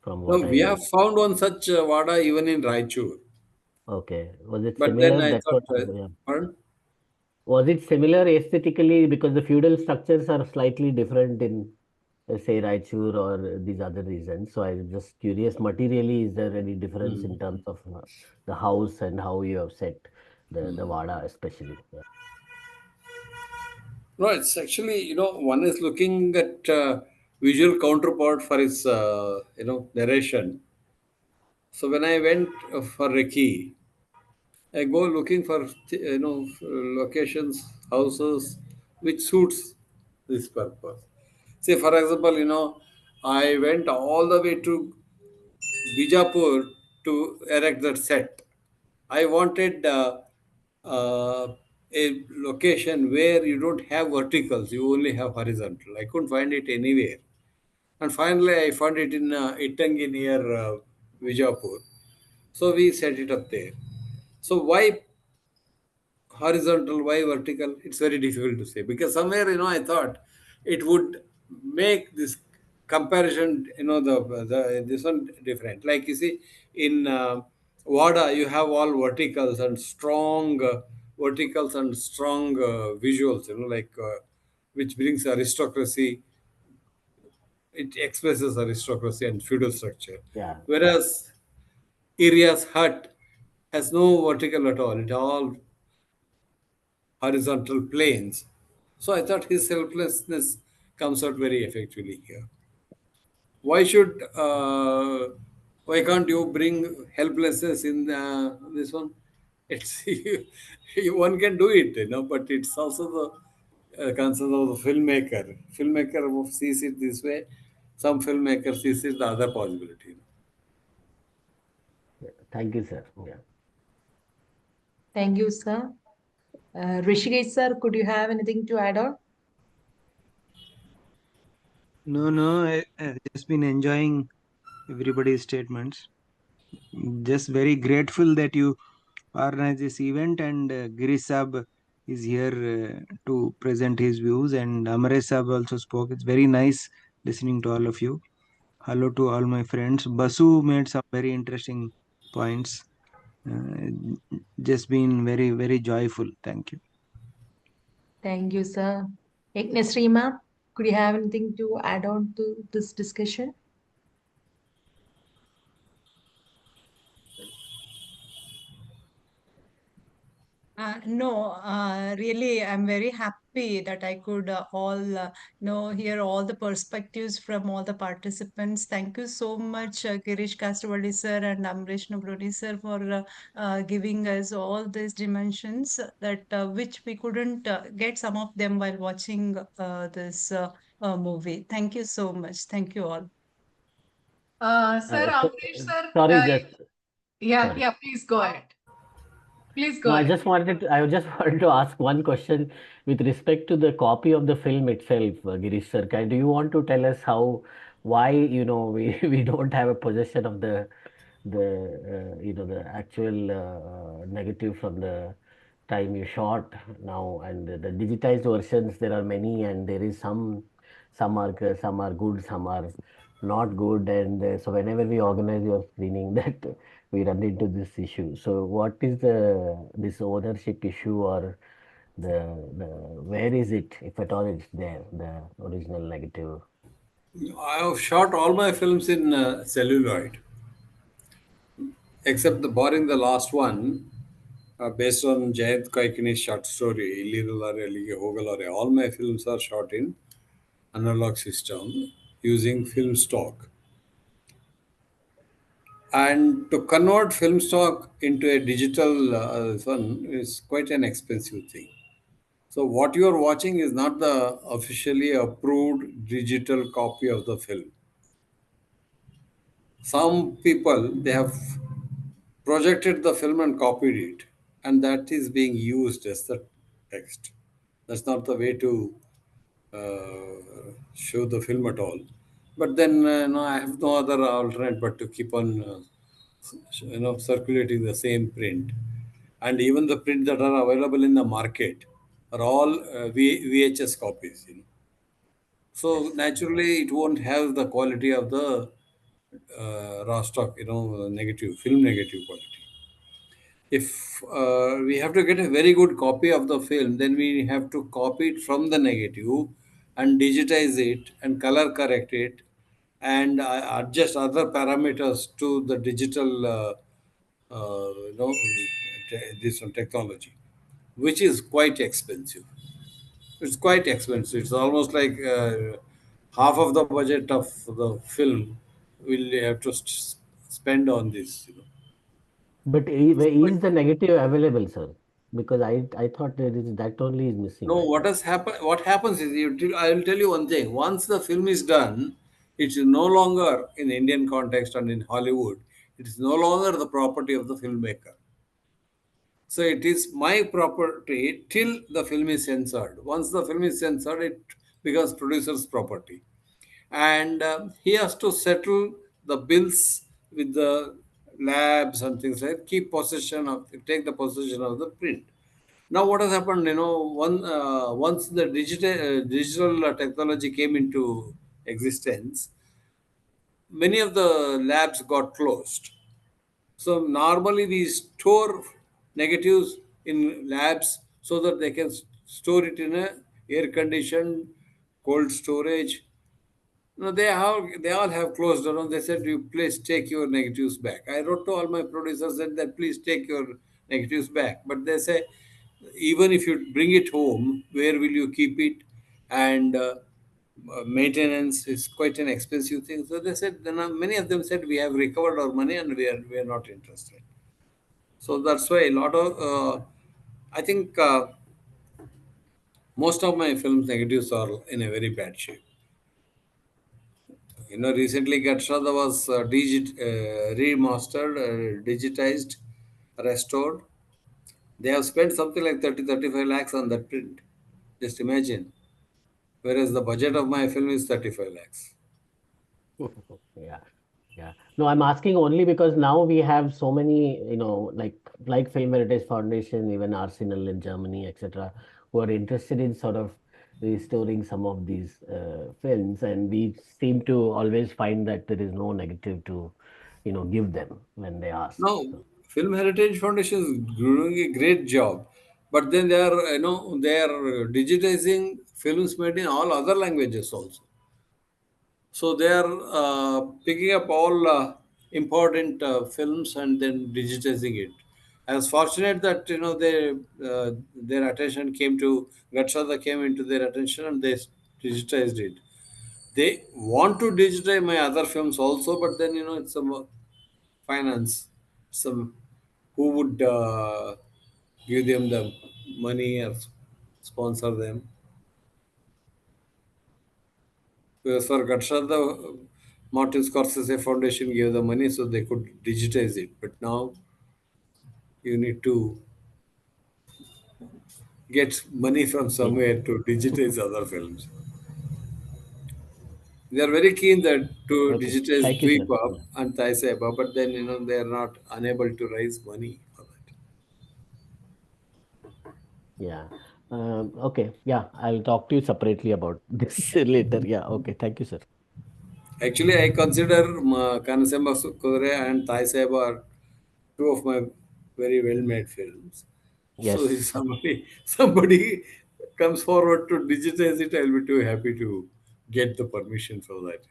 Speaker 10: from
Speaker 3: No,
Speaker 10: what
Speaker 3: we have
Speaker 10: I.
Speaker 3: found one such Vada even in Raichur.
Speaker 10: Okay, was it
Speaker 3: But then
Speaker 10: similar?
Speaker 3: I
Speaker 10: That's
Speaker 3: thought,
Speaker 10: what. Yeah.
Speaker 3: pardon?
Speaker 10: Was it similar aesthetically because the feudal structures are slightly different in, say, Raichur or these other regions? So I'm just curious, materially, is there any difference
Speaker 3: Hmm.
Speaker 10: in terms of the house and how you have set the
Speaker 3: Hmm.
Speaker 10: Vada especially? Yeah.
Speaker 3: No, it's actually, one is looking at visual counterpart for his, narration. So when I went for Recce, I go looking for, locations, houses which suits this purpose. Say, for example, I went all the way to Bijapur to erect that set. I wanted a location where you don't have verticals, you only have horizontal. I couldn't find it anywhere. And finally, I found it in Itangi near Vijapur. So we set it up there. So why horizontal, why vertical? It's very difficult to say because somewhere, I thought it would make this comparison, the this one different. Like you see, in Wada, you have all verticals and strong visuals, like which brings aristocracy. It expresses aristocracy and feudal structure.
Speaker 10: Yeah.
Speaker 3: Whereas Iria's hut has no vertical at all. It all horizontal planes. So I thought his helplessness comes out very effectively here. Why should why can't you bring helplessness in this one? It's one can do it, but it's also the concern of the filmmaker. Filmmaker sees it this way. Some filmmaker sees it the other possibility.
Speaker 10: Yeah. Thank you, sir. Yeah.
Speaker 1: Thank you, sir. Rishikesh, sir, could you have anything to add on?
Speaker 11: No, no, I've just been enjoying everybody's statements. Just very grateful that you organize this event, and Girish Sab is here to present his views, and Amare Sab also spoke. It's very nice listening to all of you. Hello to all my friends. Basu made some very interesting points. Uh, just been very, very joyful. Thank you.
Speaker 1: Thank you, sir. Yagnari ma'am, could you have anything to add on to this discussion?
Speaker 2: No, really, I'm very happy that I could hear all the perspectives from all the participants. Thank you so much, Girish Kasaravalli sir and Amresh Nabroni sir, for giving us all these dimensions that which we couldn't get some of them while watching this movie. Thank you so much. Thank you all.
Speaker 4: Sir,
Speaker 10: So,
Speaker 4: Amrish sir,
Speaker 10: sorry, just
Speaker 4: yeah,
Speaker 10: sorry.
Speaker 4: yeah, please go ahead. Please
Speaker 10: No,
Speaker 4: go ahead.
Speaker 10: I just wanted to ask one question with respect to the copy of the film itself, Girish sir. Do you want to tell us why, we, we don't have a possession of the actual negative from the time you shot now, and the digitized versions, there are many, and there is some are good, some are not good, and so whenever we organize your screening that we run into this issue. So what is this ownership issue, or the where is it, if at all it's there, the original negative?
Speaker 3: I have shot all my films in celluloid, except the barring the last one, based on Jayant Kaikini's short story, Illirulare Elige Hogalare. All my films are shot in analog system using film stock. And to convert film stock into a digital one is quite an expensive thing. So what you are watching is not the officially approved digital copy of the film. Some people, they have projected the film and copied it, and that is being used as the text. That's not the way to show the film at all. But then, no, I have no other alternate but to keep on, circulating the same print. And even the print that are available in the market are all VHS copies. So naturally, it won't have the quality of the raw stock, negative film negative quality. If we have to get a very good copy of the film, then we have to copy it from the negative and digitize it and color correct it and adjust other parameters to the digital, this technology, which is quite expensive. It's quite expensive. It's almost like half of the budget of the film will have to spend on this.
Speaker 10: But
Speaker 3: It's
Speaker 10: where
Speaker 3: quite.
Speaker 10: is the negative available, sir? Because I thought there is that only is missing
Speaker 3: No,
Speaker 10: right
Speaker 3: what
Speaker 10: now.
Speaker 3: has happened? What happens is, I will tell you one thing. Once the film is done, it is no longer in Indian context and in Hollywood. It is no longer the property of the filmmaker. So it is my property till the film is censored. Once the film is censored, it becomes producer's property, and he has to settle the bills with the labs and things like that, take the possession of the print. Now, what has happened? Once the digital technology came into existence, many of the labs got closed. So normally we store negatives in labs so that they can store it in a air conditioned cold storage. No, they all have closed down. They said, "You please take your negatives back." I wrote to all my producers said that please take your negatives back. But they say, even if you bring it home, where will you keep it? And maintenance is quite an expensive thing. So they said, then many of them said, we have recovered our money and we are not interested. So that's why a lot of I think most of my films negatives are in a very bad shape. Recently Gatshada was remastered, digitized, restored. They have spent something like 30-35 lakhs on that print. Just imagine. Whereas the budget of my film is 35 lakhs.
Speaker 10: Yeah. Yeah. No, I'm asking only because now we have so many, like Film Heritage Foundation, even Arsenal in Germany, etc., who are interested in sort of restoring some of these films, and we seem to always find that there is no negative to, give them when they ask.
Speaker 3: Now,
Speaker 10: So,
Speaker 3: Film Heritage Foundation is doing a great job, but then they are digitizing films made in all other languages also. So they are picking up all important films and then digitizing it. I was fortunate that their attention came to Gatshada came into their attention and they digitized it. They want to digitize my other films also, but then it's some finance, some who would give them the money or sponsor them. For Gatshada, Martin Scorsese Foundation gave the money so they could digitize it. But now you need to get money from
Speaker 10: yeah.
Speaker 3: somewhere to digitize other films. They are very keen that to
Speaker 10: Okay.
Speaker 3: digitize
Speaker 10: Thank you, sir.
Speaker 3: Dweepab
Speaker 10: Yeah.
Speaker 3: and Taiseba, but then they are not unable to raise money for that.
Speaker 10: Yeah. Okay. Yeah. I'll talk to you separately about this later. Yeah. Okay. Thank you, sir.
Speaker 3: Actually, I consider Kanasemba Kudureyaneri and Taiseba are two of my very well-made films. So if
Speaker 10: Yes.
Speaker 3: somebody comes forward to digitize it, I'll be too happy to get the permission for that.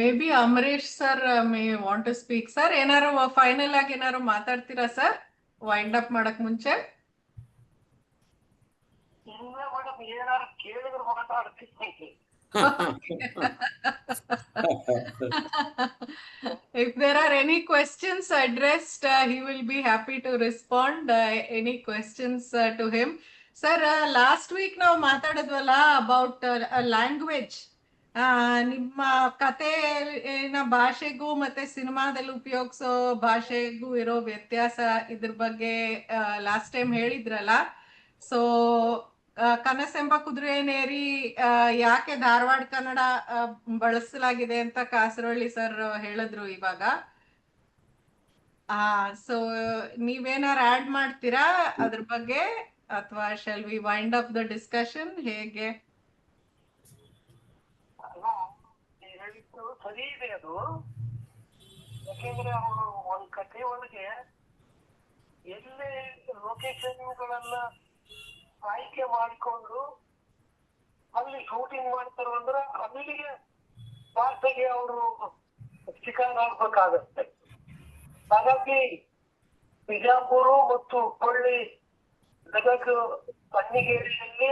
Speaker 4: Maybe Amresh sir may want to speak. Sir, ಏನಾರು final ಆಗಿ ಏನಾರು ಮಾತಾಡ್ತೀರಾ sir wind up ಮಾಡಕ್ ಮುಂಚೆ?
Speaker 8: ಇಲ್ಲ madam, ಏನಾರು ಕೇಳಿದ್ರೆ ಮಾತಾಡ್ತೀನಿ.
Speaker 4: If there are any questions addressed, he will be happy to respond. Any questions to him? Sir, last week ನಾವು ಮಾತಾಡಿದ್ವಲ್ಲ about language. ನಿಮ್ಮ ಕಥೆನ ಭಾಷೆಗೂ ಮತ್ತೆ ಸಿನಿಮಾದಲ್ಲಿ ಉಪಯೋಗಿಸೋ ಭಾಷೆಗೂ ಇರೋ ವ್ಯತ್ಯಾಸ ಇದ್ರ ಬಗ್ಗೆ ಲಾಸ್ಟ್ ಟೈಮ್ ಹೇಳಿದ್ರಲ್ಲ. ಸೊ ಕನಸೆಂಬ ಕುದುರೆಯನೇರಿ ಯಾಕೆ ಧಾರವಾಡ ಕನ್ನಡ ಬಳಸಲಾಗಿದೆ ಅಂತ ಕಾಸರವಳ್ಳಿ ಸರ್ ಹೇಳಿದ್ರು ಇವಾಗ. ಸೊ ನೀವೇನಾರು ಆಡ್ ಮಾಡ್ತೀರಾ ಅದ್ರ ಬಗ್ಗೆ, ಅಥವಾ shall we wind up the discussion? ಹೇಗೆ?
Speaker 8: ಹೇಳಿದ್ದು ಸರಿ ಇದೆ ಅದು. ಯಾಕೆಂದ್ರೆ ಅವರು ಒಂದ್ ಕಥೆ ಒಳಗೆ ಎಲ್ಲೇ ಲೊಕೇಶನ್ಗಳನ್ನ ಆಯ್ಕೆ ಮಾಡಿಕೊಂಡು ಅಲ್ಲಿ ಶೂಟಿಂಗ್ ಮಾಡ್ತಾರೋ ಅಂದ್ರೆ ಅಲ್ಲಿಗೆ ಭಾಷೆಗೆ ಅವರು ಶಿಕಾರ ಆಗ್ಬೇಕಾಗತ್ತೆ. ಹಾಗಾಗಿ ಬಿಜಾಪುರ ಮತ್ತು ಹುಬ್ಬಳ್ಳಿ, ಗದಗ, ಅಣ್ಣಿಗೇರಿಯಲ್ಲಿ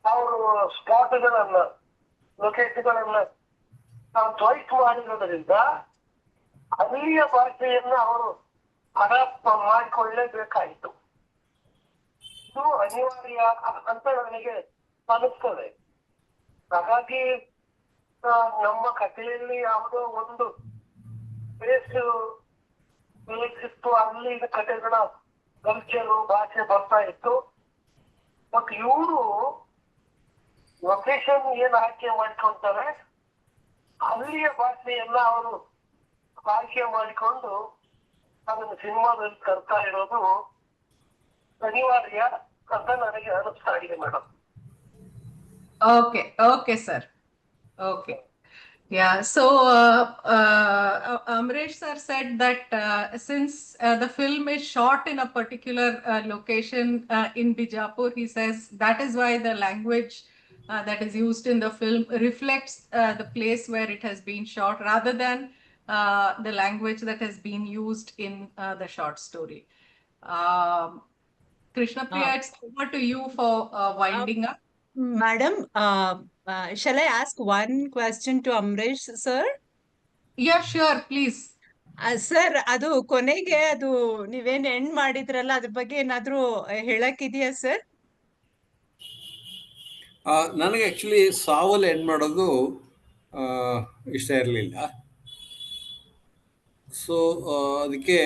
Speaker 8: ಅವರು ಸ್ಪಾಟ್ಗಳನ್ನ, ಲೊಕೇಶನ್ಗಳನ್ನ ಚಾಯ್ಸ್ ಮಾಡಿರೋದ್ರಿಂದ ಅಲ್ಲಿಯ ಭಾಷೆಯನ್ನ ಅವರು ಅಡಾಪ್ಟ್ ಮಾಡಿಕೊಳ್ಳಲೇಬೇಕಾಯಿತು. ಇದು ಅನಿವಾರ್ಯ ಅಂತ ನನಗೆ ಅನಿಸ್ತದೆ. ಹಾಗಾಗಿ ನಮ್ಮ ಕಥೆಯಲ್ಲಿ ಯಾವುದೋ ಒಂದು ಬೇಸ್ ಇತ್ತು, ಅಲ್ಲಿ ಕಥೆಗಳ ಕಲ್ಚರು, ಭಾಷೆ ಬರ್ತಾ ಇತ್ತು. ಬಟ್ ಇವರು ಲೊಕೇಶನ್ ಏನ್ ಆಯ್ಕೆ ಮಾಡ್ಕೊಂತಾರೆ ಅಲ್ಲಿಯ ಭಾಷೆಯನ್ನ ಅವರು ಆಯ್ಕೆ ಮಾಡಿಕೊಂಡು ಅದನ್ನು ಸಿನಿಮಾದಲ್ಲಿ ತರ್ತಾ ಇರೋದು ಅನಿವಾರ್ಯ ಅಂತ ನನಗೆ ಅನಿಸ್ತಾ ಇದೆ madam.
Speaker 4: Okay, sir. Okay. Yeah, so Amresh sir said that since the film is shot in a particular location in Bijapur, he says that is why the language that is used in the film reflects the place where it has been shot, rather than the language that has been used in the short story. Krishna Priya, it's over to you for winding up.
Speaker 2: Madam, shall I ask one question to Amresh sir?
Speaker 4: Yeah, sure, please.
Speaker 2: Sir, ಅದು ಕೊನೆಗೆ ಅದು ನೀವೇನ್ end ಮಾಡಿದ್ರಲ್ಲ, ಅದ್ರ ಬಗ್ಗೆ ಏನಾದ್ರೂ ಹೇಳಕ್ಕಿದೆಯಾ sir?
Speaker 3: ನನಗೆ actually ಸಾವಲ್ಲಿ end ಮಾಡೋದು ಇಷ್ಟ ಇರಲಿಲ್ಲ. ಸೊ ಅದಕ್ಕೆ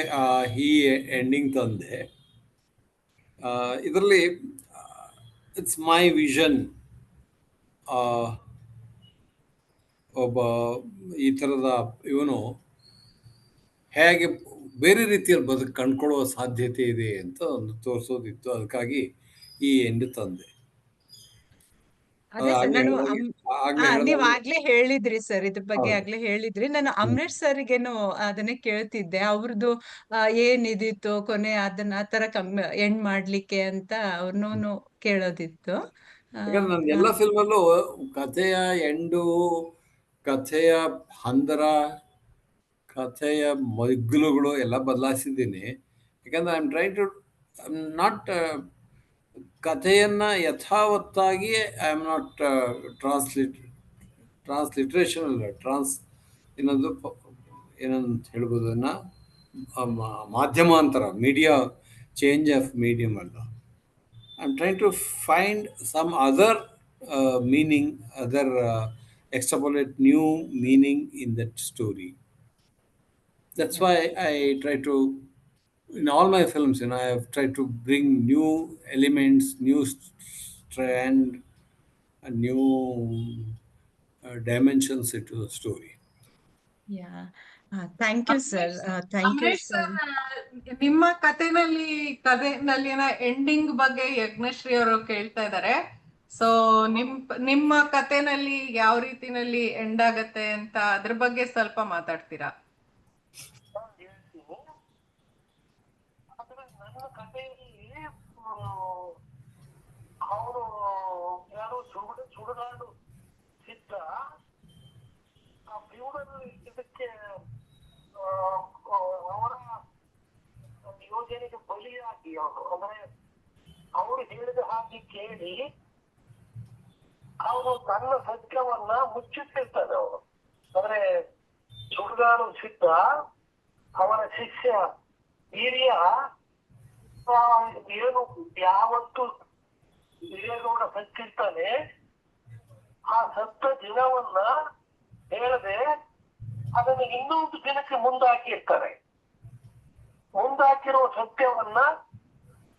Speaker 3: ಈ ಎಂಡಿಂಗ್ ತಂದೆ. ಇದರಲ್ಲಿ ಇಟ್ಸ್ ಮೈ ವಿಷನ್. ಒಬ್ಬ ಈ ಥರದ ಇವನು ಹೇಗೆ ಬೇರೆ ರೀತಿಯಲ್ಲಿ ಕಂಡ್ಕೊಳ್ಳುವ ಸಾಧ್ಯತೆ ಇದೆ ಅಂತ ಒಂದು ತೋರಿಸೋದಿತ್ತು. ಅದಕ್ಕಾಗಿ ಈ ಎಂಡ್ ತಂದೆ.
Speaker 2: ಅದೇ ಸರ್, ನೀವ್ ಆಗ್ಲೇ ಹೇಳಿದ್ರಿ ಸರ್, ಇದ್ರ ಬಗ್ಗೆ ಆಗ್ಲೇ ಹೇಳಿದ್ರಿ. ನಾನು ಅಮರೇಶ್ ಸರ್ಗೇನು ಅದನ್ನೇ ಕೇಳ್ತಿದ್ದೆ, ಅವ್ರದ್ದು ಏನಿದಿತ್ತು ಕೊನೆ ಅದನ್ನ ಆ ತರ ಎಂಡ್ ಮಾಡ್ಲಿಕ್ಕೆ ಅಂತ ಅವ್ರನ್ನೂ ಕೇಳೋದಿತ್ತು.
Speaker 3: ಯಾಕಂದ್ರೆ ನನ್ನ ಎಲ್ಲ ಫಿಲ್ಮಲ್ಲೂ ಕಥೆಯ ಎಂಡು, ಕಥೆಯ ಹಂದರ, ಕಥೆಯ ಮಗ್ಗುಲುಗಳು ಎಲ್ಲ ಬದಲಾಯಿಸಿದ್ದೀನಿ. ಯಾಕಂದ್ರೆ ಐ ಆಮ್ ನಾಟ್ ಕಥೆಯನ್ನು ಯಥಾವತ್ತಾಗಿ ಐ ಆಮ್ ನಾಟ್ ಟ್ರಾನ್ಸ್ಲಿಟ್ರೇಷನ್ ಅಲ್ಲ, ಏನಂತ ಹೇಳ್ಬೋದು, ಅದನ್ನು ಮಾಧ್ಯಮಾಂತರ, ಮೀಡಿಯಾ ಚೇಂಜ್ ಆಫ್ ಮೀಡಿಯಮ್ ಅಲ್ಲ. I am trying to find some other meaning, other extrapolate new meaning in that story. That's why I try to, in all my films, I have tried to bring new elements, new strand, and new dimensions into the story.
Speaker 2: Yeah. Thank you, sir. Thank you, sir.
Speaker 4: ನಿಮ್ಮ ಕಥೆನಲ್ಲಿನ ending ಬಗ್ಗೆ ಯಜ್ಞಶ್ರೀ ಅವರು ಕೇಳ್ತಾ ಇದ್ದಾರೆ. So ನಿಮ್ಮ ಕಥೆನಲ್ಲಿ ಯಾವ ರೀತಿನಲ್ಲಿ end ಆಗತ್ತೆ ಅಂತ ಅದ್ರ ಬಗ್ಗೆ ಸ್ವಲ್ಪ ಮಾತಾಡ್ತೀರಾ?
Speaker 8: ನನ್ನ ಕಥೆಯಲ್ಲಿ ಅವರು ಯಾರು ಸುಡುಗಾಡು ಸಿದ್ಧ ಆ ಫ್ಯೂಡಲ್ ಇದಕ್ಕೆ ಅವರ ಯೋಜನೆಗೆ ಬಲಿಯಾಗಿ ಅವರು, ಅಂದ್ರೆ ಅವರು ಹೇಳಿದ ಹಾಗೆ ಕೇಳಿ ಅವರು ತನ್ನ ಸತ್ಯವನ್ನ ಮುಚ್ಚಿಟ್ಟಿರ್ತಾರೆ. ಅವರು ಅಂದ್ರೆ ಸುಡುಗಾಡು ಸಿದ್ಧ ಅವರ ಶಿಷ್ಯ ಹಿರಿಯ ಏನು ಯಾವತ್ತು ಹಿರಿಯಗೌಡ ಸತ್ತಿರ್ತಾನೆ ಆ ಸತ್ತ ದಿನವನ್ನ ಹೇಳದೆ ಅದನ್ನು ಇನ್ನೊಂದು ದಿನಕ್ಕೆ ಮುಂದಾಕಿರ್ತಾರೆ. ಮುಂದಾಕಿರೋ ಸತ್ಯವನ್ನ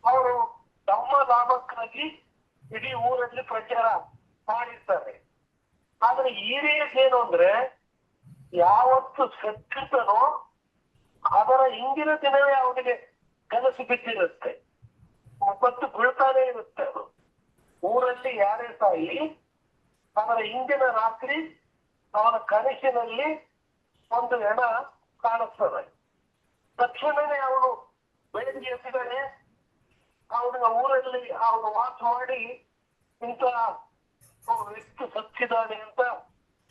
Speaker 8: ಅವರು ತಮ್ಮ ಲಾಭಕ್ಕಾಗಿ ಇಡೀ ಊರಲ್ಲಿ ಪ್ರಚಾರ ಮಾಡಿರ್ತಾರೆ. ಆದ್ರೆ ಈರೇನು ಅಂದ್ರೆ ಯಾವತ್ತು ಸತ್ತಿರ್ತನೋ ಅದರ ಹಿಂದಿನ ದಿನವೇ ಅವನಿಗೆ ಕನಸು ಬಿದ್ದಿರುತ್ತೆ ಮತ್ತು ಬೀಳ್ತಾನೆ ಇರುತ್ತೆ. ಅದು ಊರಲ್ಲಿ ಯಾರೇ ತಾಯಿ ಅವರ ಹಿಂದಿನ ರಾತ್ರಿ ಅವನ ಕನಸಿನಲ್ಲಿ ಒಂದು ಹೆಣ ಕಾಣಿಸ್ತದೆ. ತಕ್ಷಣವೇ ಅವನು ಬೆಳಗ್ಗೆ ಎದ್ದಿದ್ದಾನೆ, ಅವನ ಊರಲ್ಲಿ ಅವನು ವಾಸ ಮಾಡಿ ಇಂಥ ವ್ಯಕ್ತಿ ಸತ್ತಿದ್ದಾನೆ ಅಂತ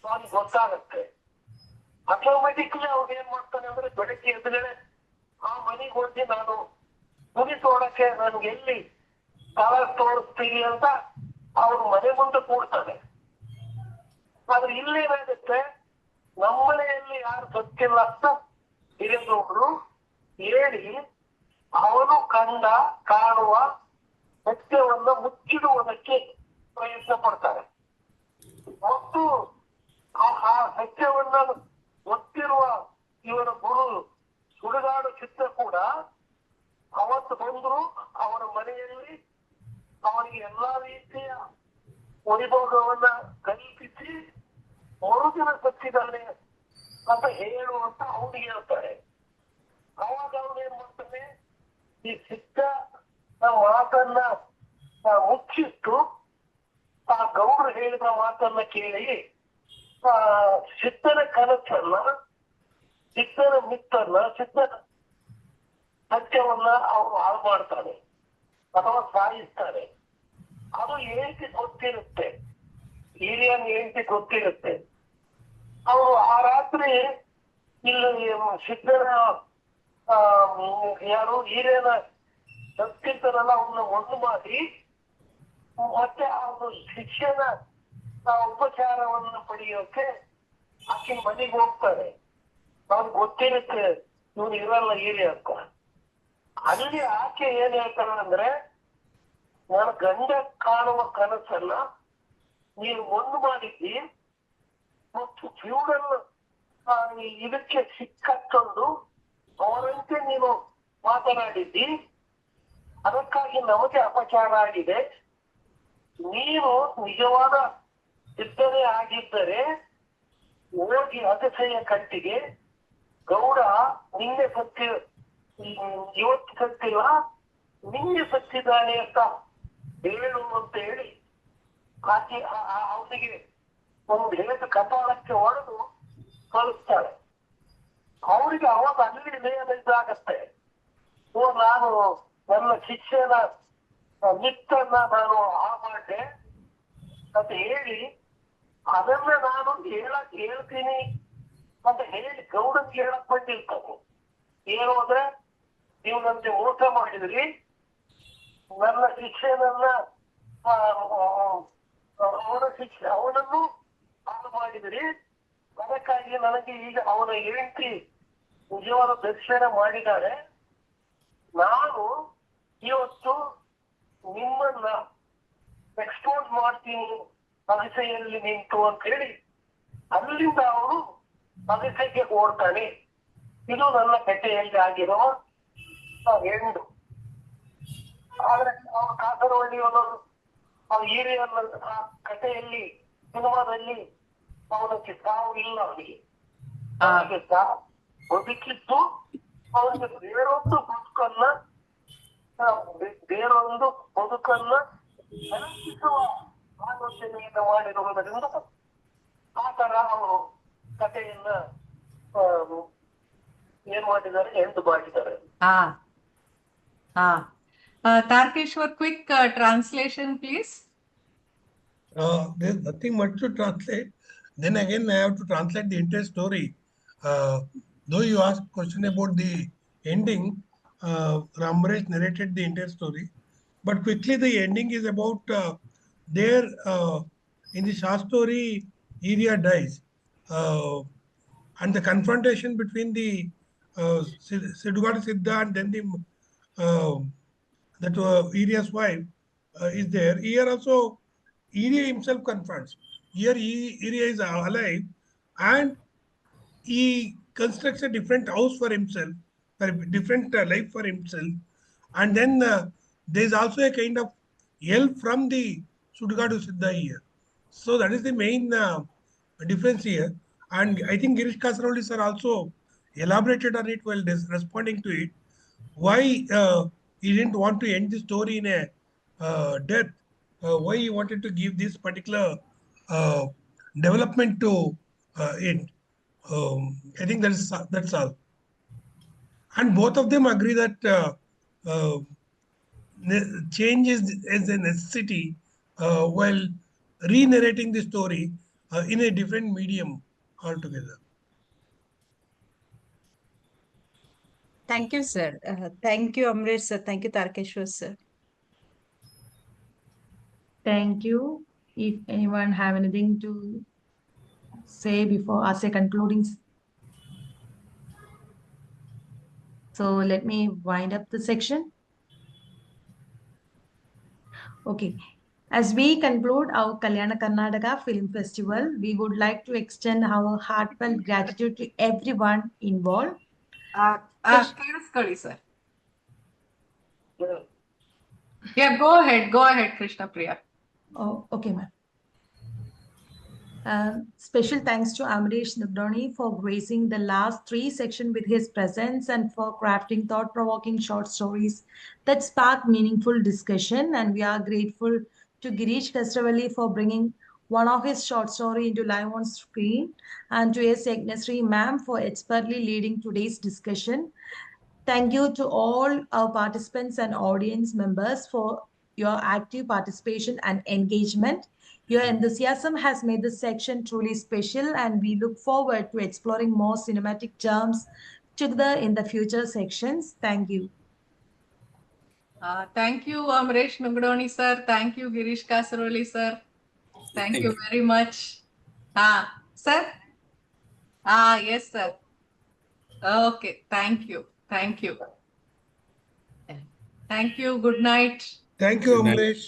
Speaker 8: ಅವನಿಗೆ ಗೊತ್ತಾಗತ್ತೆ. ಆಟೋಮೆಟಿಕ್ಲಿ ಅವ್ನು ಏನ್ ಮಾಡ್ತಾನೆ ಅಂದ್ರೆ ಬೆಳಗ್ಗೆ ಎದ್ದುಗಡೆ ಆ ಮನೆಗೆ ಹೋಗಿ ನಾನು ತುನಿ ತೋಡಕ್ಕೆ ನನ್ಗೆ ಎಲ್ಲಿ ಸ್ಥಳ ತೋರಿಸ್ತೀನಿ ಅಂತ ಅವ್ರ ಮನೆ ಮುಂದೆ ಕೂಡ್ತಾನೆ. ಆದ್ರೆ ಇಲ್ಲೇನಾಗುತ್ತೆ, ನಮ್ಮನೆಯಲ್ಲಿ ಯಾರು ಸತ್ತಿಲ್ಲ ಅಂತ ಹಿರಿಯರು ಹೇಳಿ ಅವನು ಕಾಣುವ ಸತ್ಯವನ್ನ ಮುಚ್ಚಿಡುವುದಕ್ಕೆ ಪ್ರಯತ್ನ ಪಡ್ತಾರೆ. ಮತ್ತು ಆ ಸತ್ಯವನ್ನ ಗೊತ್ತಿರುವ ಇವರ ಗುರು ಸುಡುಗಾಡು ಚಿತ್ತ ಕೂಡ ಅವತ್ತು ಬಂದ್ರು ಅವರ ಮನೆಯಲ್ಲಿ ಅವನಿಗೆ ಎಲ್ಲಾ ರೀತಿಯ ವೈಭೋಗವನ್ನ ಕಲ್ಪಿಸಿ ಮರುದಿನ ಸತ್ತಿದ್ದಾನೆ ಅಂತ ಹೇಳುವಂತ ಅವನಿಗೆ ಹೇಳ್ತಾರೆ. ಅವಾಗ ಅವನು ಏನ್ ಮಾಡ್ತಾನೆ, ಈ ಸಿದ್ಧ ಮಾತನ್ನ ಮುಚ್ಚಿಟ್ಟು ಆ ಗೌಡ್ರು ಹೇಳಿದ ಮಾತನ್ನ ಕೇಳಿ ಸಿದ್ಧನ ಕನಸನ್ನ, ಸಿದ್ಧನ ಮಿತ್ತನ್ನ, ಸಿದ್ಧನ ಸತ್ಯವನ್ನ ಅವನು ಹಾಳು ಮಾಡ್ತಾನೆ ಅಥವಾ ಸಾಯಿಸ್ತಾನೆ. ಅದು ಏನಕ್ಕೆ ಗೊತ್ತಿರುತ್ತೆ, ಹಿರಿಯನ್ ಏನಕ್ಕೆ ಗೊತ್ತಿರುತ್ತೆ. ಅವರು ಆ ರಾತ್ರಿ ಇಲ್ಲಿ ಸಿದ್ಧನ ಯಾರು ಹಿರಿಯನ ಸತ್ತಿರ್ತಾರಲ್ಲ ಅವನ್ನ ಒಂದು ಮಾಡಿ ಮತ್ತೆ ಅವನು ಶಿಕ್ಷಣ ಉಪಚಾರವನ್ನು ಪಡೆಯೋಕೆ ಆಕಿನ ಮನೆಗೆ ಹೋಗ್ತಾರೆ. ಅವ್ನಿಗೆ ಗೊತ್ತಿರುತ್ತೆ ಇವನು ಇರಲ್ಲ ಹಿರಿಯ ಅಂತ. ಅಲ್ಲಿ ಆಕೆ ಏನ್ ಹೇಳ್ತಾಳೆ ಅಂದ್ರೆ, ನಾನು ಗಂಡ ಕಾಣುವ ಕನಸನ್ನ ನೀನು ಒಂದು ಮಾಡಿದ್ದಿ ಮತ್ತು ಫ್ಯೂಡಲ್ ಇದಕ್ಕೆ ಸಿಕ್ಕಂಡು ಅವರಂತೆ ನೀನು ಮಾತನಾಡಿದ್ದಿ, ಅದಕ್ಕಾಗಿ ನಮಗೆ ಅಪಚಾರ ಆಗಿದೆ. ನೀನು ನಿಜವಾದ ಸಿದ್ಧನೇ ಆಗಿದ್ದರೆ ಹೋಗಿ ಅತಿಶಯ ಕಂಟಿಗೆ ಗೌಡ ನಿನ್ನೆ ಇವತ್ತು ಸತ್ತಿಲ್ಲ, ನಿನ್ನೆ ಸತ್ತಿದ್ದಾನೆ ಅಂತ ಹೇಳು ಅಂತ ಹೇಳಿ ಆಕೆ ಅವನಿಗೆ ಒಂದು ಹೇಳಿದ ಕಪಾಳಕ್ಕೆ ಹೊಡೆದು ಕಳಿಸ್ತಾಳೆ. ಅವರಿಗೆ ಅವಾಗ ಅಲ್ಲಿ ಇದಾಗತ್ತೆ, ನಾನು ನನ್ನ ಶಿಕ್ಷೆನ ಮಿತ್ತನ್ನ ನಾನು ಮಾಡಿದೆ ಅಂತ ಹೇಳಿ ಅದನ್ನ ನಾನು ಹೇಳ್ತೀನಿ ಅಂತ ಹೇಳಿ ಗೌಡನ್ಗೆ ಹೇಳಕ್ ಬಂದಿರ್ತಾನೆ. ಏನು ಅಂದ್ರೆ, ನೀವು ನನಗೆ ಮೋಸ ಮಾಡಿದ್ರಿ, ನನ್ನ ಶಿಕ್ಷೆನನ್ನ ಅವನನ್ನು ಹಾಳು ಮಾಡಿದ್ರಿ, ಅದಕ್ಕಾಗಿ ನನಗೆ ಈಗ ಅವನ ಹೆಂಡತಿ ನಿಜವಾದ ದರ್ಶನ ಮಾಡಿದ್ದಾರೆ. ನಾನು ಇವತ್ತು ನಿಮ್ಮನ್ನ ಎಕ್ಸ್ಪೋಸ್ ಮಾಡ್ತೀನಿ ಅಗಸೆಯಲ್ಲಿ ನಿಂತು ಅಂತ ಹೇಳಿ ಅಲ್ಲಿಂದ ಅವನು ಅಗಸೆಗೆ ಓಡ್ತಾನೆ. ಇದು ನನ್ನ ಕಥೆಯಲ್ಲಿ ಆಗಿರೋ ಹೆಣ್ಣು. ಆದ್ರೆ ಅವನು ಕಾಸರವಳ್ಳಿಯವರು ಹಿರಿಯನ್ನ ಆ ಕಥೆಯಲ್ಲಿ ಸಿನಿಮಾದಲ್ಲಿ ಅವನಿಗೆ ಸಾವು ಇಲ್ಲ, ಅವನಿಗೆ ಬದುಕಿದ್ದು ಅವನಿಗೆ ಬೇರೊಂದು ಬದುಕನ್ನ ನೆನಪಿಸುವ ಆಲೋಚನೆಯಿಂದ ಮಾಡಿರುವುದರಿಂದ ಆ ತರ ಅವರು ಕಥೆಯನ್ನ ಏನ್ ಮಾಡಿದ್ದಾರೆ, ಎಂಟು ಮಾಡಿದ್ದಾರೆ.
Speaker 4: Tarkeshwar, quick translation, please.
Speaker 9: There's nothing much to translate. Then again, I have to translate the entire story. Though you asked question about the ending, Ramresh narrated the entire story. But quickly, the ending is about there in the Shah story, Irya dies. And the confrontation between the Sidugata Siddha and then the Irya's wife is there. Here also, Irya himself confronts. Here, Irya is alive and he constructs a different house for himself, a different life for himself. And then there is also a kind of help from the Sudgadu Siddha here. So that is the main difference here. And I think Girish Kasaravalli sir also elaborated on it while responding to it. Why he didn't want to end the story in a death? Why he wanted to give this particular uh, development to it? I think that's all. And both of them agree that uh, change is a necessity while re-narrating the story in a different medium altogether.
Speaker 2: Thank you, sir. Thank you, Amresh sir. Thank you, Tarkeshwar sir.
Speaker 1: Thank you. If anyone have anything to say before us a concluding. So let me wind up the section. Okay. As we conclude our Kalyana Karnataka Film Festival, we would like to extend our heartfelt gratitude to everyone involved.
Speaker 4: ಕೇಳಿಸ್ಕೊಳ್ಳಿ sir. Yeah, go ahead, Krishna Priya.
Speaker 1: Oh, okay, ma'am. Special thanks to Amresh Nugdoni for gracing the last 3 sections with his presence and for crafting thought-provoking short stories that spark meaningful discussion. And we are grateful to Girish Kasaravalli for bringing one of his short story into live on screen, and to S. Yagnari ma'am for expertly leading today's discussion. Thank you to all our participants and audience members for your active participation and engagement. Your enthusiasm has made this section truly special, and we look forward to exploring more cinematic terms together in the future sections. Thank you.
Speaker 4: Thank you, Amresh Nugdoni sir. Thank you, Girish Kasaravalli sir. Thank you very much. Sir? Yes, sir. Okay, thank you. Thank you. Thank you. Good night.
Speaker 9: Thank you,
Speaker 3: Good night.
Speaker 9: Amresh.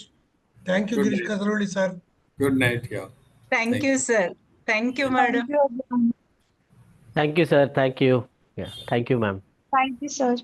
Speaker 9: Thank you,
Speaker 3: Good
Speaker 9: Girish
Speaker 3: night.
Speaker 9: Kasaravalli sir.
Speaker 3: Good night. Yeah.
Speaker 2: Thank you, sir. Thank you, madam.
Speaker 10: Thank you, sir. Thank you. Yeah. Thank you, ma'am.
Speaker 12: Thank you, sir.